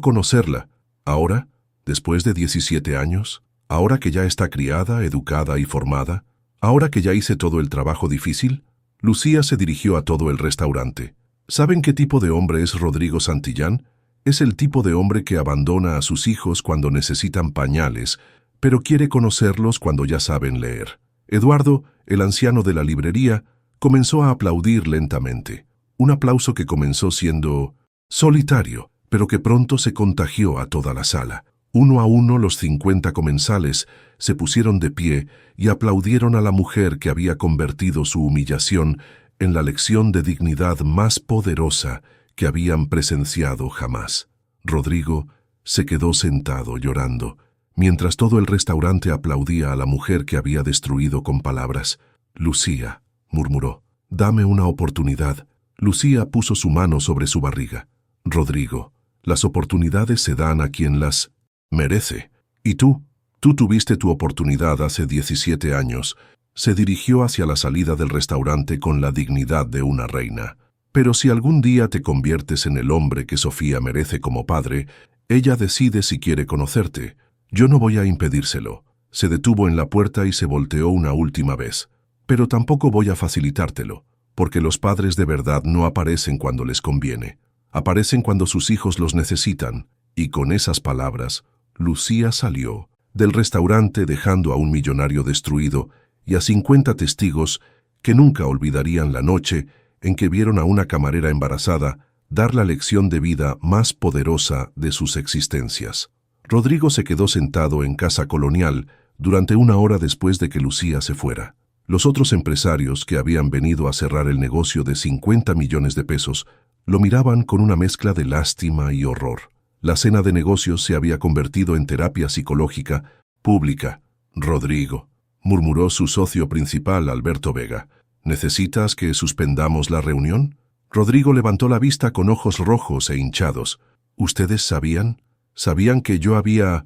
conocerla. ¿Ahora? ¿Después de 17 años? ¿Ahora que ya está criada, educada y formada? ¿Ahora que ya hice todo el trabajo difícil? Lucía se dirigió a todo el restaurante. ¿Saben qué tipo de hombre es Rodrigo Santillán? Es el tipo de hombre que abandona a sus hijos cuando necesitan pañales, pero quiere conocerlos cuando ya saben leer. Eduardo, el anciano de la librería, comenzó a aplaudir lentamente. Un aplauso que comenzó siendo solitario, pero que pronto se contagió a toda la sala. Uno a uno los 50 comensales se pusieron de pie y aplaudieron a la mujer que había convertido su humillación en la lección de dignidad más poderosa que habían presenciado jamás. Rodrigo se quedó sentado llorando, mientras todo el restaurante aplaudía a la mujer que había destruido con palabras. Lucía, murmuró, dame una oportunidad. Lucía puso su mano sobre su barriga. Rodrigo, las oportunidades se dan a quien las merece. ¿Y tú? Tú tuviste tu oportunidad hace 17 años. Se dirigió hacia la salida del restaurante con la dignidad de una reina. Pero si algún día te conviertes en el hombre que Sofía merece como padre, ella decide si quiere conocerte. Yo no voy a impedírselo. Se detuvo en la puerta y se volteó una última vez. Pero tampoco voy a facilitártelo, porque los padres de verdad no aparecen cuando les conviene. Aparecen cuando sus hijos los necesitan. Y con esas palabras, Lucía salió del restaurante dejando a un millonario destruido y a 50 testigos que nunca olvidarían la noche en que vieron a una camarera embarazada dar la lección de vida más poderosa de sus existencias. Rodrigo se quedó sentado en Casa Colonial durante una hora después de que Lucía se fuera. Los otros empresarios que habían venido a cerrar el negocio de 50 millones de pesos lo miraban con una mezcla de lástima y horror. La cena de negocios se había convertido en terapia psicológica pública. Rodrigo, murmuró su socio principal, Alberto Vega, ¿necesitas que suspendamos la reunión? Rodrigo levantó la vista con ojos rojos e hinchados. ¿Ustedes sabían? ¿Sabían que yo había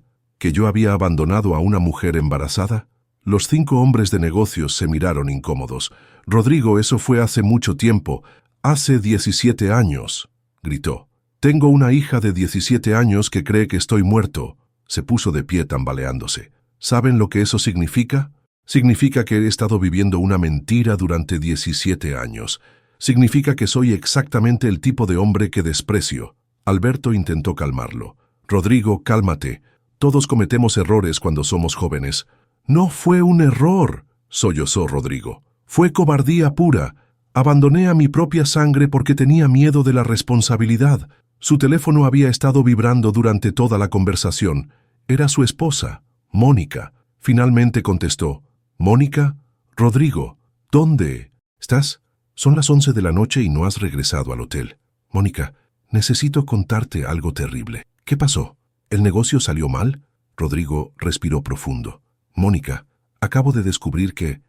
abandonado a una mujer embarazada? Los 5 hombres de negocios se miraron incómodos. Rodrigo, eso fue hace mucho tiempo. Hace 17 años, gritó. Tengo una hija de 17 años que cree que estoy muerto. Se puso de pie tambaleándose. ¿Saben lo que eso significa? Significa que he estado viviendo una mentira durante 17 años. Significa que soy exactamente el tipo de hombre que desprecio. Alberto intentó calmarlo. Rodrigo, cálmate. Todos cometemos errores cuando somos jóvenes. No fue un error, sollozó Rodrigo. Fue cobardía pura. Abandoné a mi propia sangre porque tenía miedo de la responsabilidad. Su teléfono había estado vibrando durante toda la conversación. Era su esposa, Mónica. Finalmente contestó. «Mónica, Rodrigo, ¿dónde estás? Son las 11 de la noche y no has regresado al hotel. Mónica, necesito contarte algo terrible. ¿Qué pasó? ¿El negocio salió mal?» Rodrigo respiró profundo. «Mónica, acabo de descubrir que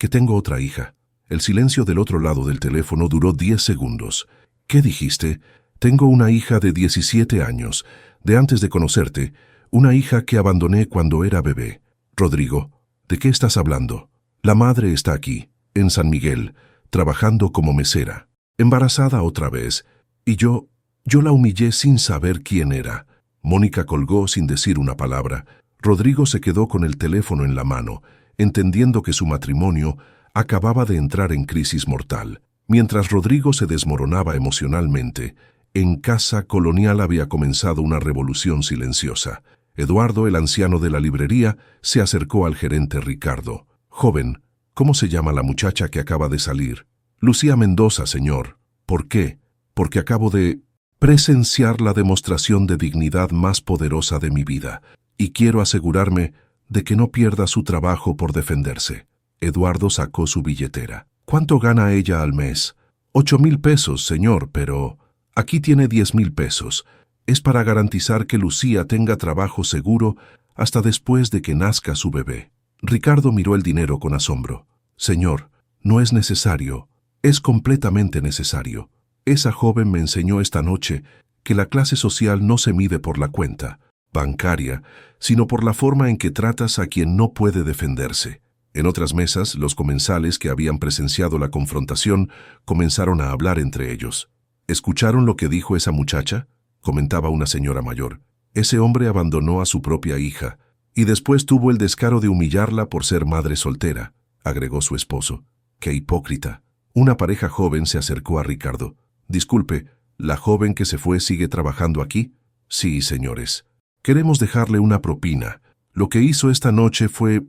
tengo otra hija». El silencio del otro lado del teléfono duró 10 segundos. «¿Qué dijiste?» «Tengo una hija de 17 años, de antes de conocerte, una hija que abandoné cuando era bebé». «Rodrigo, ¿de qué estás hablando?» «La madre está aquí, en San Miguel, trabajando como mesera, embarazada otra vez, y yo la humillé sin saber quién era». Mónica colgó sin decir una palabra. Rodrigo se quedó con el teléfono en la mano, entendiendo que su matrimonio acababa de entrar en crisis mortal. Mientras Rodrigo se desmoronaba emocionalmente, en Casa Colonial había comenzado una revolución silenciosa. Eduardo, el anciano de la librería, se acercó al gerente Ricardo. «Joven, ¿cómo se llama la muchacha que acaba de salir?» «Lucía Mendoza, señor». «¿Por qué?» «Porque acabo de presenciar la demostración de dignidad más poderosa de mi vida, y quiero asegurarme de que no pierda su trabajo por defenderse». Eduardo sacó su billetera. «¿Cuánto gana ella al mes?» «8,000 pesos, señor, pero aquí tiene 10,000 pesos. Es para garantizar que Lucía tenga trabajo seguro hasta después de que nazca su bebé». Ricardo miró el dinero con asombro. «Señor, no es necesario. Es completamente necesario. Esa joven me enseñó esta noche que la clase social no se mide por la cuenta bancaria, sino por la forma en que tratas a quien no puede defenderse». En otras mesas, los comensales que habían presenciado la confrontación comenzaron a hablar entre ellos. «¿Escucharon lo que dijo esa muchacha?», comentaba una señora mayor. «Ese hombre abandonó a su propia hija y después tuvo el descaro de humillarla por ser madre soltera», agregó su esposo. «¡Qué hipócrita!». Una pareja joven se acercó a Ricardo. «Disculpe, ¿la joven que se fue sigue trabajando aquí?» «Sí, señores. Queremos dejarle una propina. Lo que hizo esta noche fue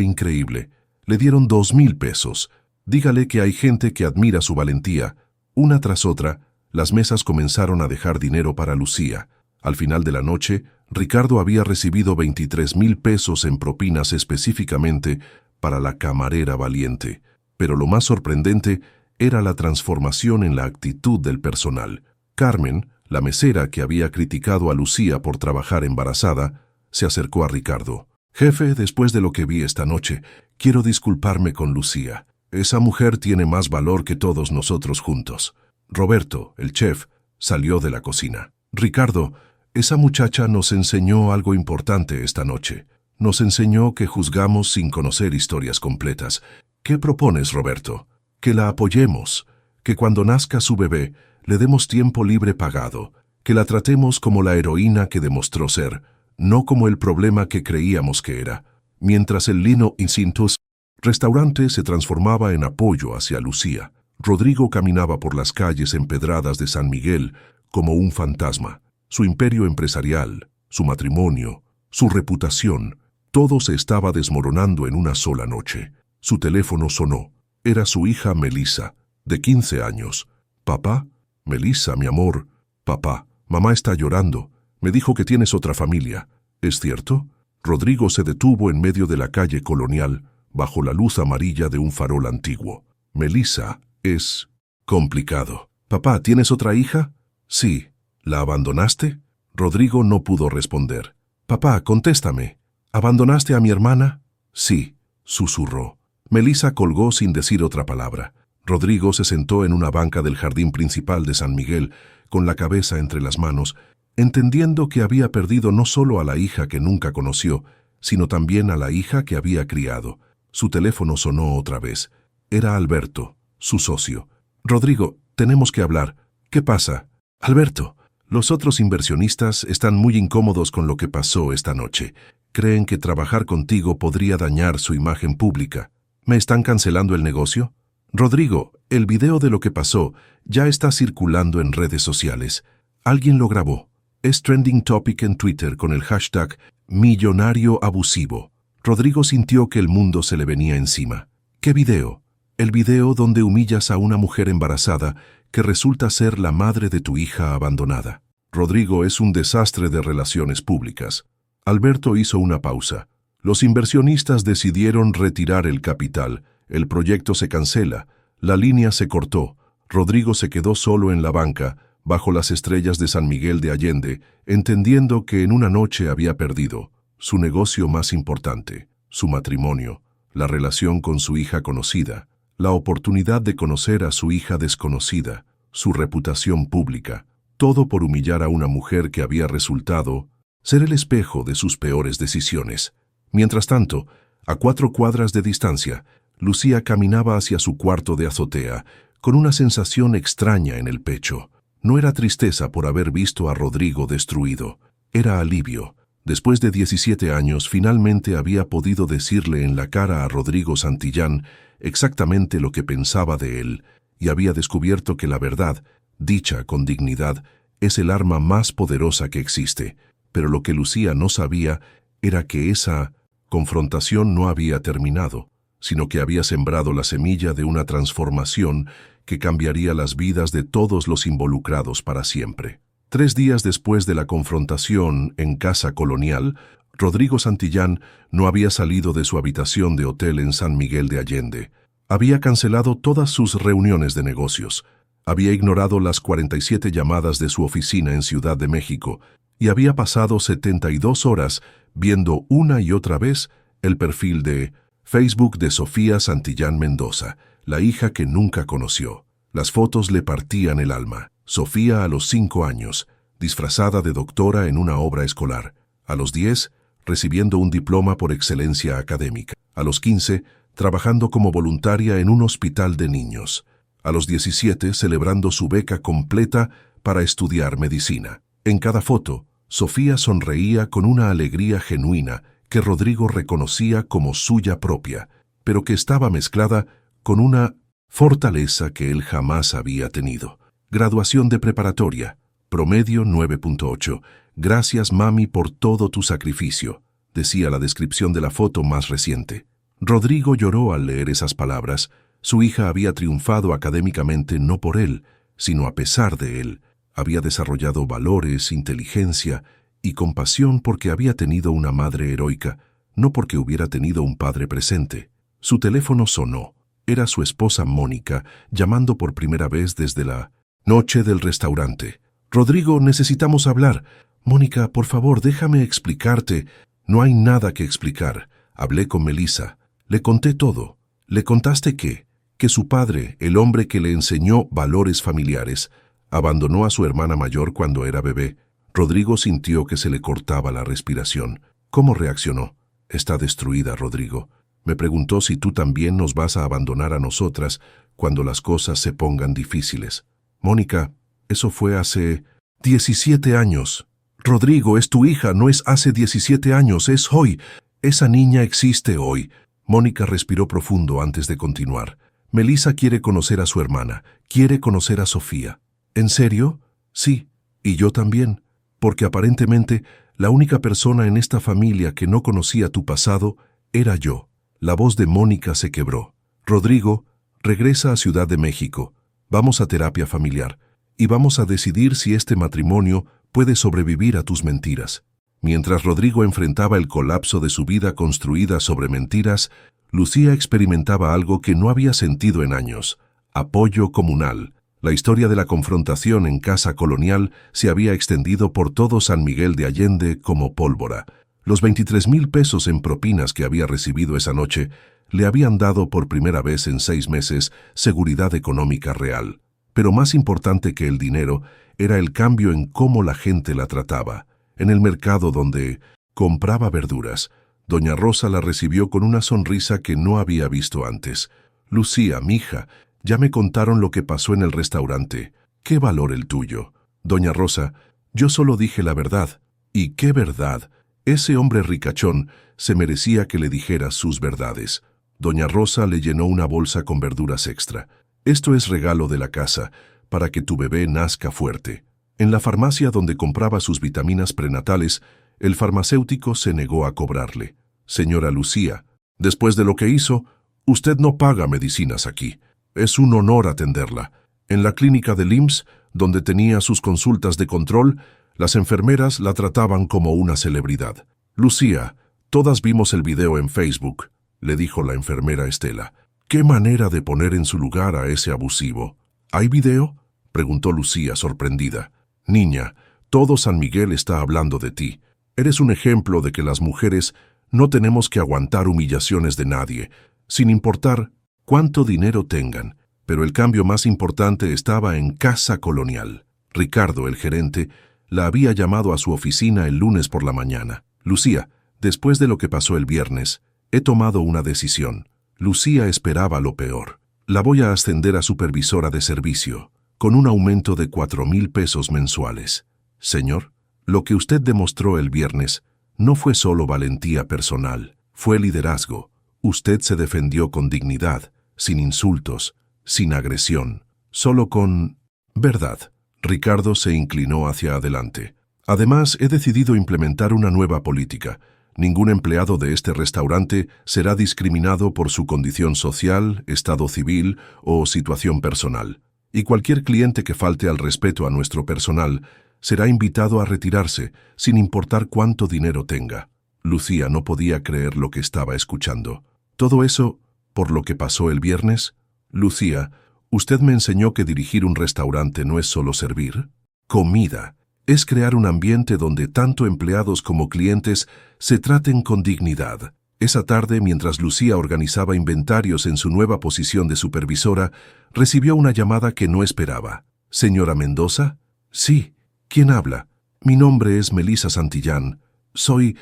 increíble. Le dieron 2,000 pesos. Dígale que hay gente que admira su valentía». Una tras otra, las mesas comenzaron a dejar dinero para Lucía. Al final de la noche, Ricardo había recibido 23,000 pesos en propinas específicamente para la camarera valiente. Pero lo más sorprendente era la transformación en la actitud del personal. Carmen, la mesera que había criticado a Lucía por trabajar embarazada, se acercó a Ricardo. «Jefe, después de lo que vi esta noche, quiero disculparme con Lucía. Esa mujer tiene más valor que todos nosotros juntos». Roberto, el chef, salió de la cocina. «Ricardo, esa muchacha nos enseñó algo importante esta noche. Nos enseñó que juzgamos sin conocer historias completas. ¿Qué propones, Roberto?» «Que la apoyemos, que cuando nazca su bebé le demos tiempo libre pagado, que la tratemos como la heroína que demostró ser, no como el problema que creíamos que era». Mientras el Lino Incintus restaurante se transformaba en apoyo hacia Lucía, Rodrigo caminaba por las calles empedradas de San Miguel como un fantasma. Su imperio empresarial, su matrimonio, su reputación, todo se estaba desmoronando en una sola noche. Su teléfono sonó. Era su hija Melissa, de 15 años. «Papá, Melissa, mi amor. Papá, mamá está llorando. Me dijo que tienes otra familia. ¿Es cierto?» Rodrigo se detuvo en medio de la calle Colonial, bajo la luz amarilla de un farol antiguo. «Melissa, es complicado». «Papá, ¿tienes otra hija?» «Sí». «¿La abandonaste?» Rodrigo no pudo responder. «Papá, contéstame. ¿Abandonaste a mi hermana?» «Sí», susurró. Melissa colgó sin decir otra palabra. Rodrigo se sentó en una banca del jardín principal de San Miguel, con la cabeza entre las manos, entendiendo que había perdido no solo a la hija que nunca conoció, sino también a la hija que había criado. Su teléfono sonó otra vez. Era Alberto, su socio. «Rodrigo, tenemos que hablar. ¿Qué pasa?» «Alberto, los otros inversionistas están muy incómodos con lo que pasó esta noche. Creen que trabajar contigo podría dañar su imagen pública. ¿Me están cancelando el negocio? Rodrigo, el video de lo que pasó ya está circulando en redes sociales. Alguien lo grabó. Es trending topic en Twitter con el hashtag millonario abusivo. Rodrigo sintió que el mundo se le venía encima. ¿Qué video? El video donde humillas a una mujer embarazada que resulta ser la madre de tu hija abandonada. Rodrigo es un desastre de relaciones públicas. Alberto hizo una pausa. Los inversionistas decidieron retirar el capital. El proyecto se cancela. La línea se cortó. Rodrigo se quedó solo en la banca, bajo las estrellas de San Miguel de Allende, entendiendo que en una noche había perdido su negocio más importante, su matrimonio, la relación con su hija conocida, la oportunidad de conocer a su hija desconocida, su reputación pública, todo por humillar a una mujer que había resultado ser el espejo de sus peores decisiones. Mientras tanto, a 4 cuadras de distancia, Lucía caminaba hacia su cuarto de azotea, con una sensación extraña en el pecho. No era tristeza por haber visto a Rodrigo destruido, era alivio. Después de 17 años, finalmente había podido decirle en la cara a Rodrigo Santillán exactamente lo que pensaba de él, y había descubierto que la verdad, dicha con dignidad, es el arma más poderosa que existe. Pero lo que Lucía no sabía era que esa confrontación no había terminado, sino que había sembrado la semilla de una transformación que cambiaría las vidas de todos los involucrados para siempre. 3 días después de la confrontación en Casa Colonial, Rodrigo Santillán no había salido de su habitación de hotel en San Miguel de Allende. Había cancelado todas sus reuniones de negocios, había ignorado las 47 llamadas de su oficina en Ciudad de México y había pasado 72 horas viendo una y otra vez el perfil de Facebook de Sofía Santillán Mendoza, la hija que nunca conoció. Las fotos le partían el alma. Sofía a los 5 años, disfrazada de doctora en una obra escolar. A los 10, recibiendo un diploma por excelencia académica. A los 15, trabajando como voluntaria en un hospital de niños. A los 17, celebrando su beca completa para estudiar medicina. En cada foto, Sofía sonreía con una alegría genuina que Rodrigo reconocía como suya propia, pero que estaba mezclada con una fortaleza que él jamás había tenido. Graduación de preparatoria, promedio 9.8. Gracias, mami, por todo tu sacrificio, decía la descripción de la foto más reciente. Rodrigo lloró al leer esas palabras. Su hija había triunfado académicamente no por él, sino a pesar de él. Había desarrollado valores, inteligencia y compasión porque había tenido una madre heroica, no porque hubiera tenido un padre presente. Su teléfono sonó. Era su esposa Mónica, llamando por primera vez desde la noche del restaurante. «Rodrigo, necesitamos hablar. Mónica, por favor, déjame explicarte». «No hay nada que explicar». Hablé con Melissa. Le conté todo. Le contaste que su padre, el hombre que le enseñó valores familiares, abandonó a su hermana mayor cuando era bebé. Rodrigo sintió que se le cortaba la respiración. ¿Cómo reaccionó? «Está destruida, Rodrigo. Me preguntó si tú también nos vas a abandonar a nosotras cuando las cosas se pongan difíciles». «Mónica, eso fue hace 17 años. Rodrigo, es tu hija, no es hace 17 años, es hoy. Esa niña existe hoy». Mónica respiró profundo antes de continuar. «Melissa quiere conocer a su hermana, quiere conocer a Sofía». «¿En serio?» «Sí, y yo también, porque aparentemente la única persona en esta familia que no conocía tu pasado era yo». La voz de Mónica se quebró. «Rodrigo, regresa a Ciudad de México. Vamos a terapia familiar y vamos a decidir si este matrimonio puede sobrevivir a tus mentiras». Mientras Rodrigo enfrentaba el colapso de su vida construida sobre mentiras, Lucía experimentaba algo que no había sentido en años: apoyo comunal. La historia de la confrontación en Casa Colonial se había extendido por todo San Miguel de Allende como pólvora. Los 23,000 pesos en propinas que había recibido esa noche le habían dado por primera vez en 6 meses seguridad económica real. Pero más importante que el dinero era el cambio en cómo la gente la trataba. En el mercado donde compraba verduras, doña Rosa la recibió con una sonrisa que no había visto antes. «Lucía, mija, ya me contaron lo que pasó en el restaurante. ¿Qué valor el tuyo?» «Doña Rosa, yo solo dije la verdad». «¿Y qué verdad?» Ese hombre ricachón se merecía que le dijera sus verdades. Doña Rosa le llenó una bolsa con verduras extra. Esto es regalo de la casa, para que tu bebé nazca fuerte. En la farmacia donde compraba sus vitaminas prenatales, el farmacéutico se negó a cobrarle. Señora Lucía, después de lo que hizo, usted no paga medicinas aquí. Es un honor atenderla. En la clínica del IMSS, donde tenía sus consultas de control, las enfermeras la trataban como una celebridad. Lucía, todas vimos el video en Facebook, le dijo la enfermera Estela. ¿Qué manera de poner en su lugar a ese abusivo? ¿Hay video?, preguntó Lucía sorprendida. Niña, todo San Miguel está hablando de ti. Eres un ejemplo de que las mujeres no tenemos que aguantar humillaciones de nadie, sin importar cuánto dinero tengan. Pero el cambio más importante estaba en Casa Colonial. Ricardo, el gerente, la había llamado a su oficina el lunes por la mañana. Lucía, después de lo que pasó el viernes, he tomado una decisión. Lucía esperaba lo peor. La voy a ascender a supervisora de servicio, con un aumento de 4,000 pesos mensuales. Señor, lo que usted demostró el viernes no fue solo valentía personal, fue liderazgo. Usted se defendió con dignidad, sin insultos, sin agresión, solo con verdad. Ricardo se inclinó hacia adelante. Además, he decidido implementar una nueva política. Ningún empleado de este restaurante será discriminado por su condición social, estado civil o situación personal. Y cualquier cliente que falte al respeto a nuestro personal será invitado a retirarse, sin importar cuánto dinero tenga. Lucía no podía creer lo que estaba escuchando. ¿Todo eso por lo que pasó el viernes? Lucía, usted me enseñó que dirigir un restaurante no es solo servir comida, es crear un ambiente donde tanto empleados como clientes se traten con dignidad. Esa tarde, mientras Lucía organizaba inventarios en su nueva posición de supervisora, recibió una llamada que no esperaba. ¿Señora Mendoza? Sí. ¿Quién habla? Mi nombre es Melisa Santillán. Soy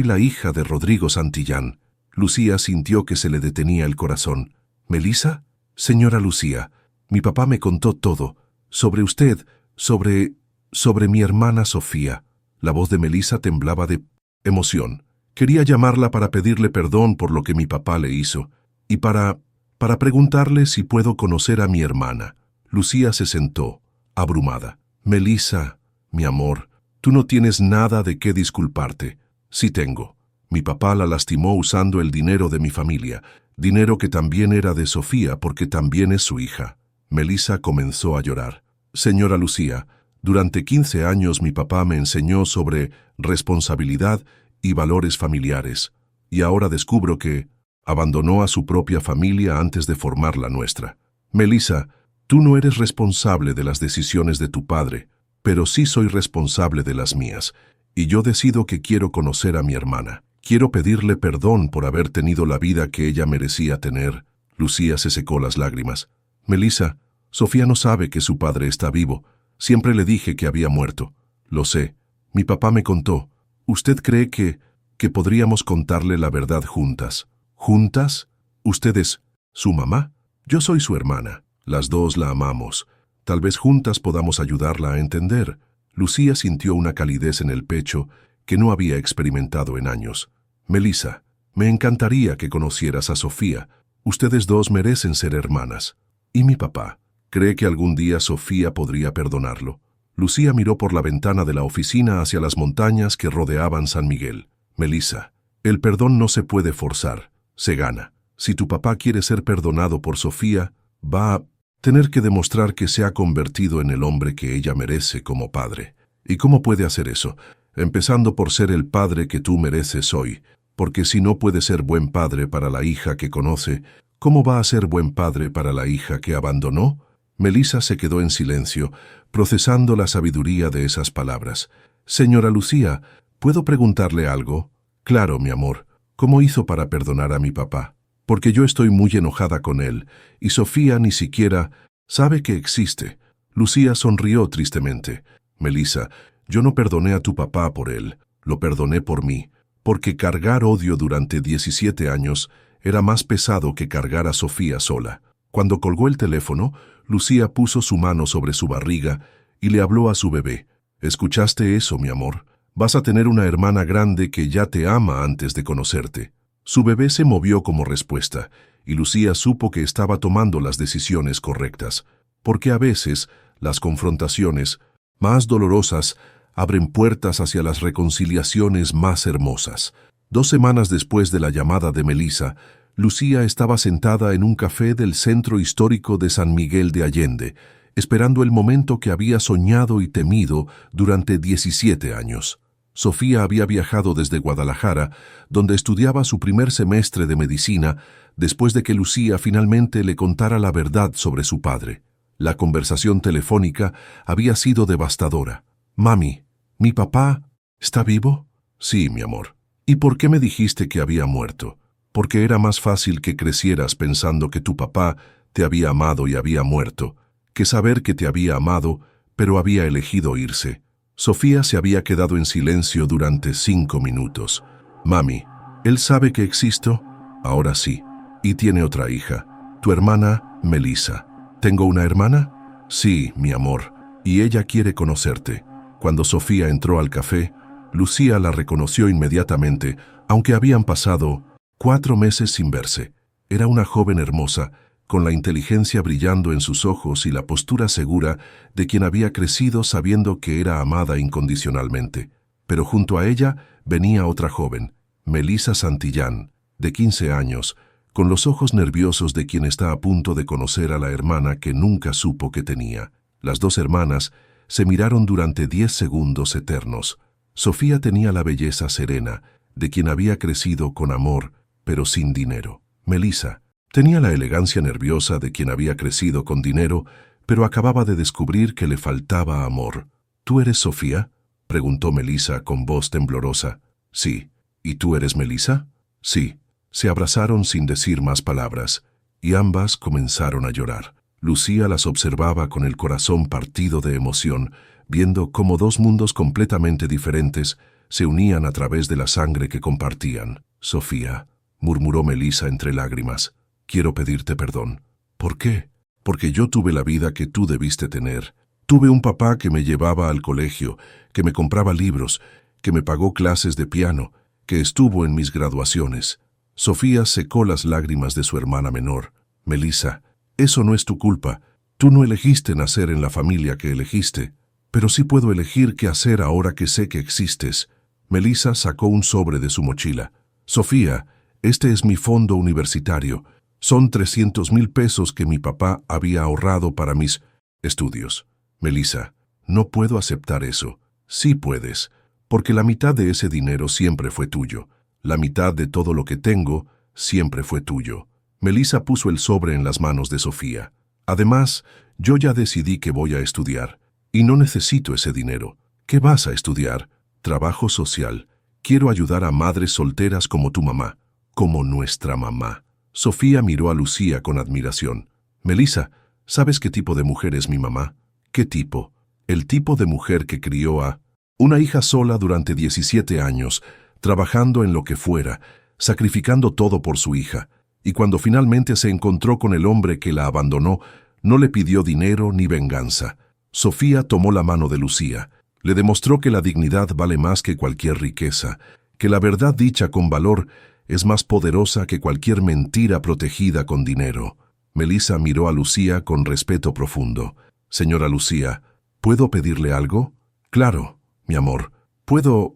la hija de Rodrigo Santillán. Lucía sintió que se le detenía el corazón. ¿Melisa? Señora Lucía, mi papá me contó todo. Sobre usted, sobre mi hermana Sofía. La voz de Melisa temblaba de emoción. Quería llamarla para pedirle perdón por lo que mi papá le hizo y para preguntarle si puedo conocer a mi hermana. Lucía se sentó, abrumada. Melisa, mi amor, tú no tienes nada de qué disculparte. Sí tengo. Mi papá la lastimó usando el dinero de mi familia, dinero que también era de Sofía porque también es su hija. Melisa comenzó a llorar. Señora Lucía, durante 15 años mi papá me enseñó sobre responsabilidad y valores familiares, y ahora descubro que abandonó a su propia familia antes de formar la nuestra. Melisa, tú no eres responsable de las decisiones de tu padre, pero sí soy responsable de las mías, y yo decido que quiero conocer a mi hermana. Quiero pedirle perdón por haber tenido la vida que ella merecía tener. Lucía se secó las lágrimas. Melisa, Sofía no sabe que su padre está vivo. Siempre le dije que había muerto. Lo sé. Mi papá me contó. ¿Usted cree que podríamos contarle la verdad juntas? ¿Juntas? ¿Usted es su mamá? Yo soy su hermana. Las dos la amamos. Tal vez juntas podamos ayudarla a entender. Lucía sintió una calidez en el pecho que no había experimentado en años. Melisa, me encantaría que conocieras a Sofía. Ustedes dos merecen ser hermanas. ¿Y mi papá? ¿Cree que algún día Sofía podría perdonarlo? Lucía miró por la ventana de la oficina hacia las montañas que rodeaban San Miguel. Melisa, el perdón no se puede forzar, se gana. Si tu papá quiere ser perdonado por Sofía, va a tener que demostrar que se ha convertido en el hombre que ella merece como padre. ¿Y cómo puede hacer eso? Empezando por ser el padre que tú mereces hoy, porque si no puede ser buen padre para la hija que conoce, ¿cómo va a ser buen padre para la hija que abandonó? Melisa se quedó en silencio, procesando la sabiduría de esas palabras. Señora Lucía, ¿puedo preguntarle algo? Claro, mi amor. ¿Cómo hizo para perdonar a mi papá? Porque yo estoy muy enojada con él, y Sofía ni siquiera sabe que existe. Lucía sonrió tristemente. Melisa, yo no perdoné a tu papá por él, lo perdoné por mí, porque cargar odio durante 17 años era más pesado que cargar a Sofía sola. Cuando colgó el teléfono, Lucía puso su mano sobre su barriga y le habló a su bebé. ¿Escuchaste eso, mi amor? Vas a tener una hermana grande que ya te ama antes de conocerte. Su bebé se movió como respuesta, y Lucía supo que estaba tomando las decisiones correctas, porque a veces las confrontaciones más dolorosas abren puertas hacia las reconciliaciones más hermosas. 2 semanas después de la llamada de Melissa, Lucía estaba sentada en un café del centro histórico de San Miguel de Allende, esperando el momento que había soñado y temido durante 17 años. Sofía había viajado desde Guadalajara, donde estudiaba su primer semestre de medicina, después de que Lucía finalmente le contara la verdad sobre su padre. La conversación telefónica había sido devastadora. «Mami, ¿mi papá está vivo?» «Sí, mi amor». «¿Y por qué me dijiste que había muerto?» «Porque era más fácil que crecieras pensando que tu papá te había amado y había muerto, que saber que te había amado, pero había elegido irse». Sofía se había quedado en silencio durante 5 minutos. «Mami, ¿él sabe que existo?» «Ahora sí. Y tiene otra hija. Tu hermana, Melissa». «¿Tengo una hermana?» «Sí, mi amor. Y ella quiere conocerte». Cuando Sofía entró al café, Lucía la reconoció inmediatamente, aunque habían pasado 4 meses sin verse. Era una joven hermosa, con la inteligencia brillando en sus ojos y la postura segura de quien había crecido sabiendo que era amada incondicionalmente. Pero junto a ella venía otra joven, Melissa Santillán, de 15 años, con los ojos nerviosos de quien está a punto de conocer a la hermana que nunca supo que tenía. Las 2 hermanas se miraron durante 10 segundos eternos. Sofía tenía la belleza serena, de quien había crecido con amor, pero sin dinero. Melissa tenía la elegancia nerviosa de quien había crecido con dinero, pero acababa de descubrir que le faltaba amor. «¿Tú eres Sofía?», preguntó Melissa con voz temblorosa. «Sí». «¿Y tú eres Melissa?» «Sí». Se abrazaron sin decir más palabras, y ambas comenzaron a llorar. Lucía las observaba con el corazón partido de emoción, viendo cómo 2 mundos completamente diferentes se unían a través de la sangre que compartían. «Sofía», murmuró Melissa entre lágrimas, «quiero pedirte perdón». «¿Por qué?» «Porque yo tuve la vida que tú debiste tener. Tuve un papá que me llevaba al colegio, que me compraba libros, que me pagó clases de piano, que estuvo en mis graduaciones». Sofía secó las lágrimas de su hermana menor. «Melissa, eso no es tu culpa. Tú no elegiste nacer en la familia que elegiste. Pero sí puedo elegir qué hacer ahora que sé que existes». Melissa sacó un sobre de su mochila. «Sofía, este es mi fondo universitario. Son 300,000 pesos que mi papá había ahorrado para mis estudios». «Melissa, no puedo aceptar eso». «Sí puedes, porque la mitad de ese dinero siempre fue tuyo. La mitad de todo lo que tengo siempre fue tuyo». Melissa puso el sobre en las manos de Sofía. «Además, yo ya decidí que voy a estudiar, y no necesito ese dinero». «¿Qué vas a estudiar?» «Trabajo social. Quiero ayudar a madres solteras como tu mamá, como nuestra mamá». Sofía miró a Lucía con admiración. «Melissa, ¿sabes qué tipo de mujer es mi mamá?» «¿Qué tipo?» «El tipo de mujer que crió a una hija sola durante 17 años, trabajando en lo que fuera, sacrificando todo por su hija, y cuando finalmente se encontró con el hombre que la abandonó, no le pidió dinero ni venganza». Sofía tomó la mano de Lucía. Le demostró que la dignidad vale más que cualquier riqueza, que la verdad dicha con valor es más poderosa que cualquier mentira protegida con dinero. Melissa miró a Lucía con respeto profundo. «Señora Lucía, ¿puedo pedirle algo?» «Claro, mi amor. ¿Puedo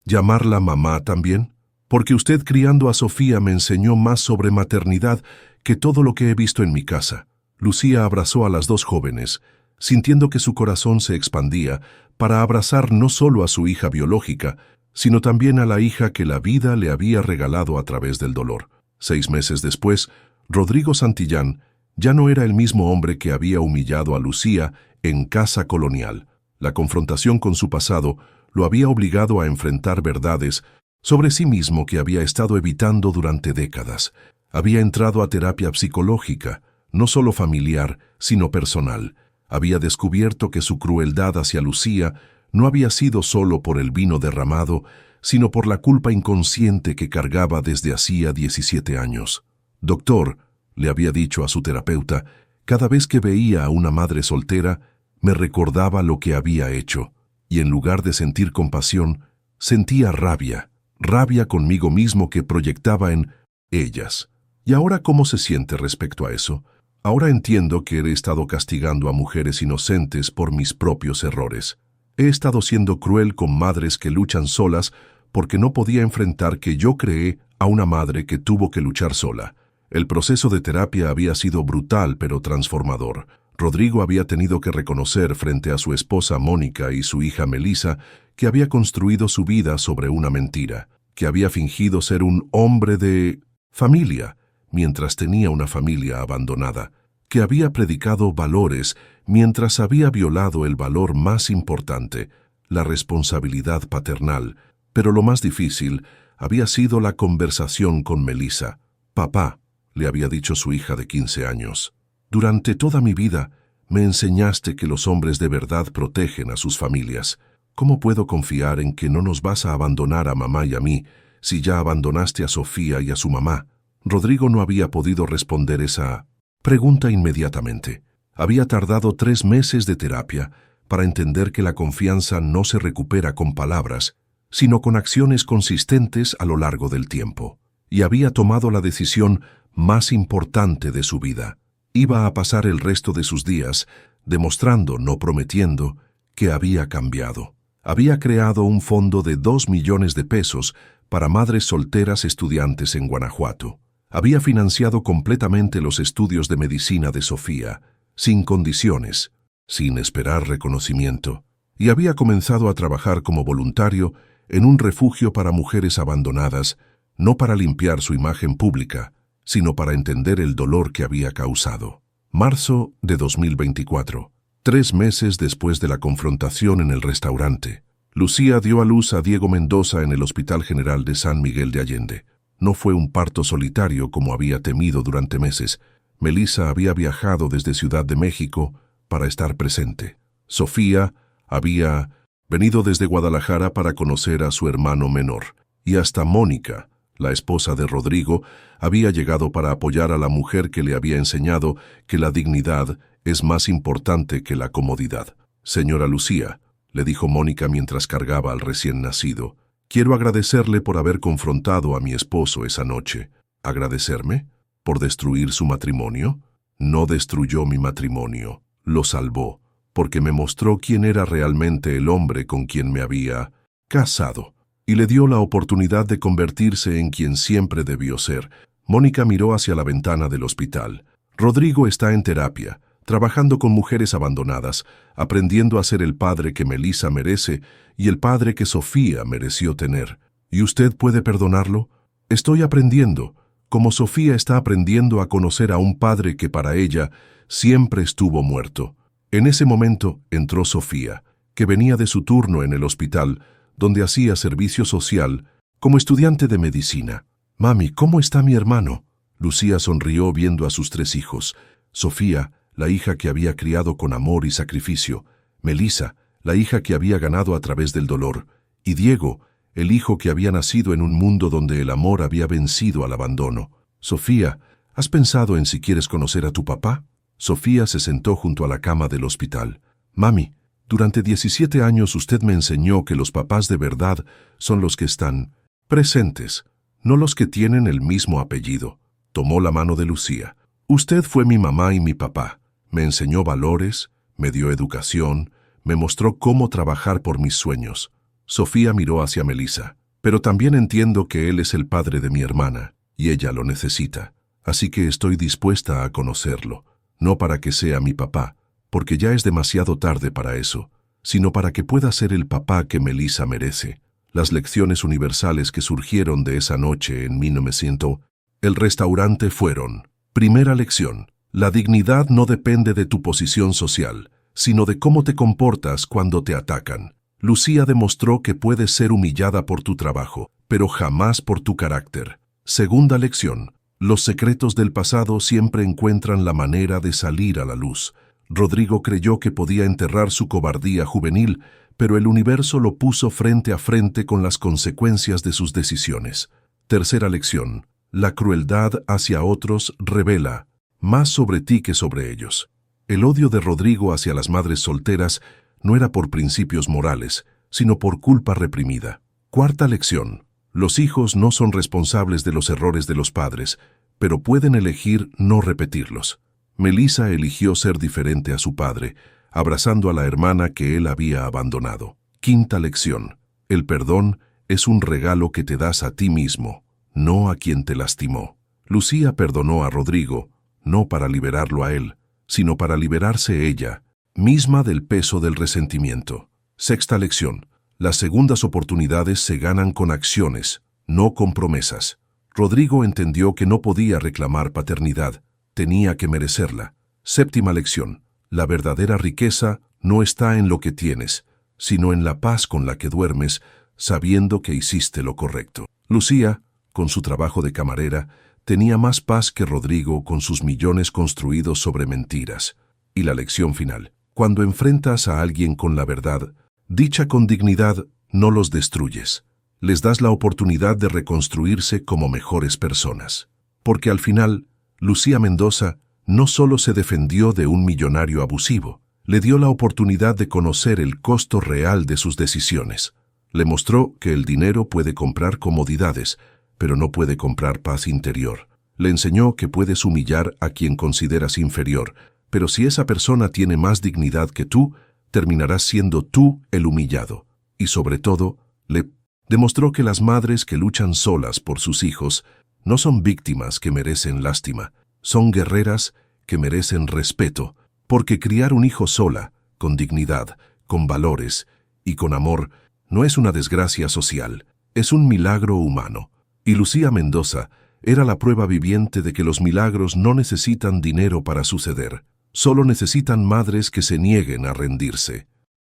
llamarla mamá también? Porque usted criando a Sofía me enseñó más sobre maternidad que todo lo que he visto en mi casa». Lucía abrazó a las 2 jóvenes, sintiendo que su corazón se expandía para abrazar no solo a su hija biológica, sino también a la hija que la vida le había regalado a través del dolor. 6 meses después, Rodrigo Santillán ya no era el mismo hombre que había humillado a Lucía en Casa Colonial. La confrontación con su pasado lo había obligado a enfrentar verdades sobre sí mismo que había estado evitando durante décadas. Había entrado a terapia psicológica, no solo familiar, sino personal. Había descubierto que su crueldad hacia Lucía no había sido solo por el vino derramado, sino por la culpa inconsciente que cargaba desde hacía 17 años. «Doctor», le había dicho a su terapeuta, «cada vez que veía a una madre soltera, me recordaba lo que había hecho. y en lugar de sentir compasión, sentía rabia, rabia conmigo mismo que proyectaba en ellas. ¿Y ahora cómo se siente respecto a eso? Ahora entiendo que he estado castigando a mujeres inocentes por mis propios errores. He estado siendo cruel con madres que luchan solas porque no podía enfrentar que yo creé a una madre que tuvo que luchar sola. El proceso de terapia había sido brutal pero transformador. Rodrigo había tenido que reconocer frente a su esposa Mónica y su hija Melissa que había construido su vida sobre una mentira, que había fingido ser un hombre de familia mientras tenía una familia abandonada, que había predicado valores mientras había violado el valor más importante, la responsabilidad paternal. Pero lo más difícil había sido la conversación con Melissa. «Papá», le había dicho su hija de 15 años, «durante toda mi vida me enseñaste que los hombres de verdad protegen a sus familias. ¿Cómo puedo confiar en que no nos vas a abandonar a mamá y a mí si ya abandonaste a Sofía y a su mamá?» Rodrigo no había podido responder esa pregunta inmediatamente. Había tardado 3 meses de terapia para entender que la confianza no se recupera con palabras, sino con acciones consistentes a lo largo del tiempo. Y había tomado la decisión más importante de su vida. Iba a pasar el resto de sus días demostrando, no prometiendo, que había cambiado. Había creado un fondo de 2 millones de pesos para madres solteras estudiantes en Guanajuato. Había financiado completamente los estudios de medicina de Sofía, sin condiciones, sin esperar reconocimiento, y había comenzado a trabajar como voluntario en un refugio para mujeres abandonadas, no para limpiar su imagen pública, sino para entender el dolor que había causado. Marzo de 2024, 3 meses después de la confrontación en el restaurante. Lucía dio a luz a Diego Mendoza en el Hospital General de San Miguel de Allende. No fue un parto solitario como había temido durante meses. Melissa había viajado desde Ciudad de México para estar presente. Sofía había venido desde Guadalajara para conocer a su hermano menor. Y hasta Mónica, la esposa de Rodrigo, había llegado para apoyar a la mujer que le había enseñado que la dignidad es más importante que la comodidad. «Señora Lucía», le dijo Mónica mientras cargaba al recién nacido, «quiero agradecerle por haber confrontado a mi esposo esa noche». «¿Agradecerme? ¿Por destruir su matrimonio?» «No destruyó mi matrimonio, lo salvó, porque me mostró quién era realmente el hombre con quien me había casado, y le dio la oportunidad de convertirse en quien siempre debió ser». Mónica miró hacia la ventana del hospital. «Rodrigo está en terapia, trabajando con mujeres abandonadas, aprendiendo a ser el padre que Melissa merece y el padre que Sofía mereció tener. ¿Y usted puede perdonarlo? Estoy aprendiendo, como Sofía está aprendiendo a conocer a un padre que para ella siempre estuvo muerto». En ese momento entró Sofía, que venía de su turno en el hospital, donde hacía servicio social como estudiante de medicina. «Mami, ¿cómo está mi hermano?». Lucía sonrió viendo a sus 3 hijos. Sofía, la hija que había criado con amor y sacrificio, Melissa, la hija que había ganado a través del dolor, y Diego, el hijo que había nacido en un mundo donde el amor había vencido al abandono. «Sofía, ¿has pensado en si quieres conocer a tu papá?». Sofía se sentó junto a la cama del hospital. «Mami, durante 17 años usted me enseñó que los papás de verdad son los que están presentes, no los que tienen el mismo apellido». Tomó la mano de Lucía. «Usted fue mi mamá y mi papá. Me enseñó valores, me dio educación, me mostró cómo trabajar por mis sueños». Sofía miró hacia Melissa. «Pero también entiendo que él es el padre de mi hermana, y ella lo necesita. Así que estoy dispuesta a conocerlo, no para que sea mi papá, porque ya es demasiado tarde para eso, sino para que pueda ser el papá que Melissa merece». Las lecciones universales que surgieron de esa noche en 1900, el restaurante fueron: primera lección, la dignidad no depende de tu posición social, sino de cómo te comportas cuando te atacan. Lucía demostró que puedes ser humillada por tu trabajo, pero jamás por tu carácter. Segunda lección, los secretos del pasado siempre encuentran la manera de salir a la luz. Rodrigo creyó que podía enterrar su cobardía juvenil, pero el universo lo puso frente a frente con las consecuencias de sus decisiones. Tercera lección, la crueldad hacia otros revela más sobre ti que sobre ellos. El odio de Rodrigo hacia las madres solteras no era por principios morales, sino por culpa reprimida. Cuarta lección. Los hijos no son responsables de los errores de los padres, pero pueden elegir no repetirlos. Melissa eligió ser diferente a su padre, abrazando a la hermana que él había abandonado. Quinta lección. El perdón es un regalo que te das a ti mismo, no a quien te lastimó. Lucía perdonó a Rodrigo, no para liberarlo a él, sino para liberarse ella, misma del peso del resentimiento. Sexta lección. Las segundas oportunidades se ganan con acciones, no con promesas. Rodrigo entendió que no podía reclamar paternidad, tenía que merecerla. Séptima lección. La verdadera riqueza no está en lo que tienes, sino en la paz con la que duermes, sabiendo que hiciste lo correcto. Lucía, con su trabajo de camarera, tenía más paz que Rodrigo con sus millones construidos sobre mentiras. Y la lección final. Cuando enfrentas a alguien con la verdad, dicha con dignidad, no los destruyes. Les das la oportunidad de reconstruirse como mejores personas. Porque al final, Lucía Mendoza no solo se defendió de un millonario abusivo, le dio la oportunidad de conocer el costo real de sus decisiones. Le mostró que el dinero puede comprar comodidades, pero no puede comprar paz interior. Le enseñó que puedes humillar a quien consideras inferior, pero si esa persona tiene más dignidad que tú, terminarás siendo tú el humillado. Y sobre todo, le demostró que las madres que luchan solas por sus hijos no son víctimas que merecen lástima, son guerreras que merecen respeto, porque criar un hijo sola, con dignidad, con valores y con amor, no es una desgracia social, es un milagro humano. Y Lucía Mendoza era la prueba viviente de que los milagros no necesitan dinero para suceder, solo necesitan madres que se nieguen a rendirse.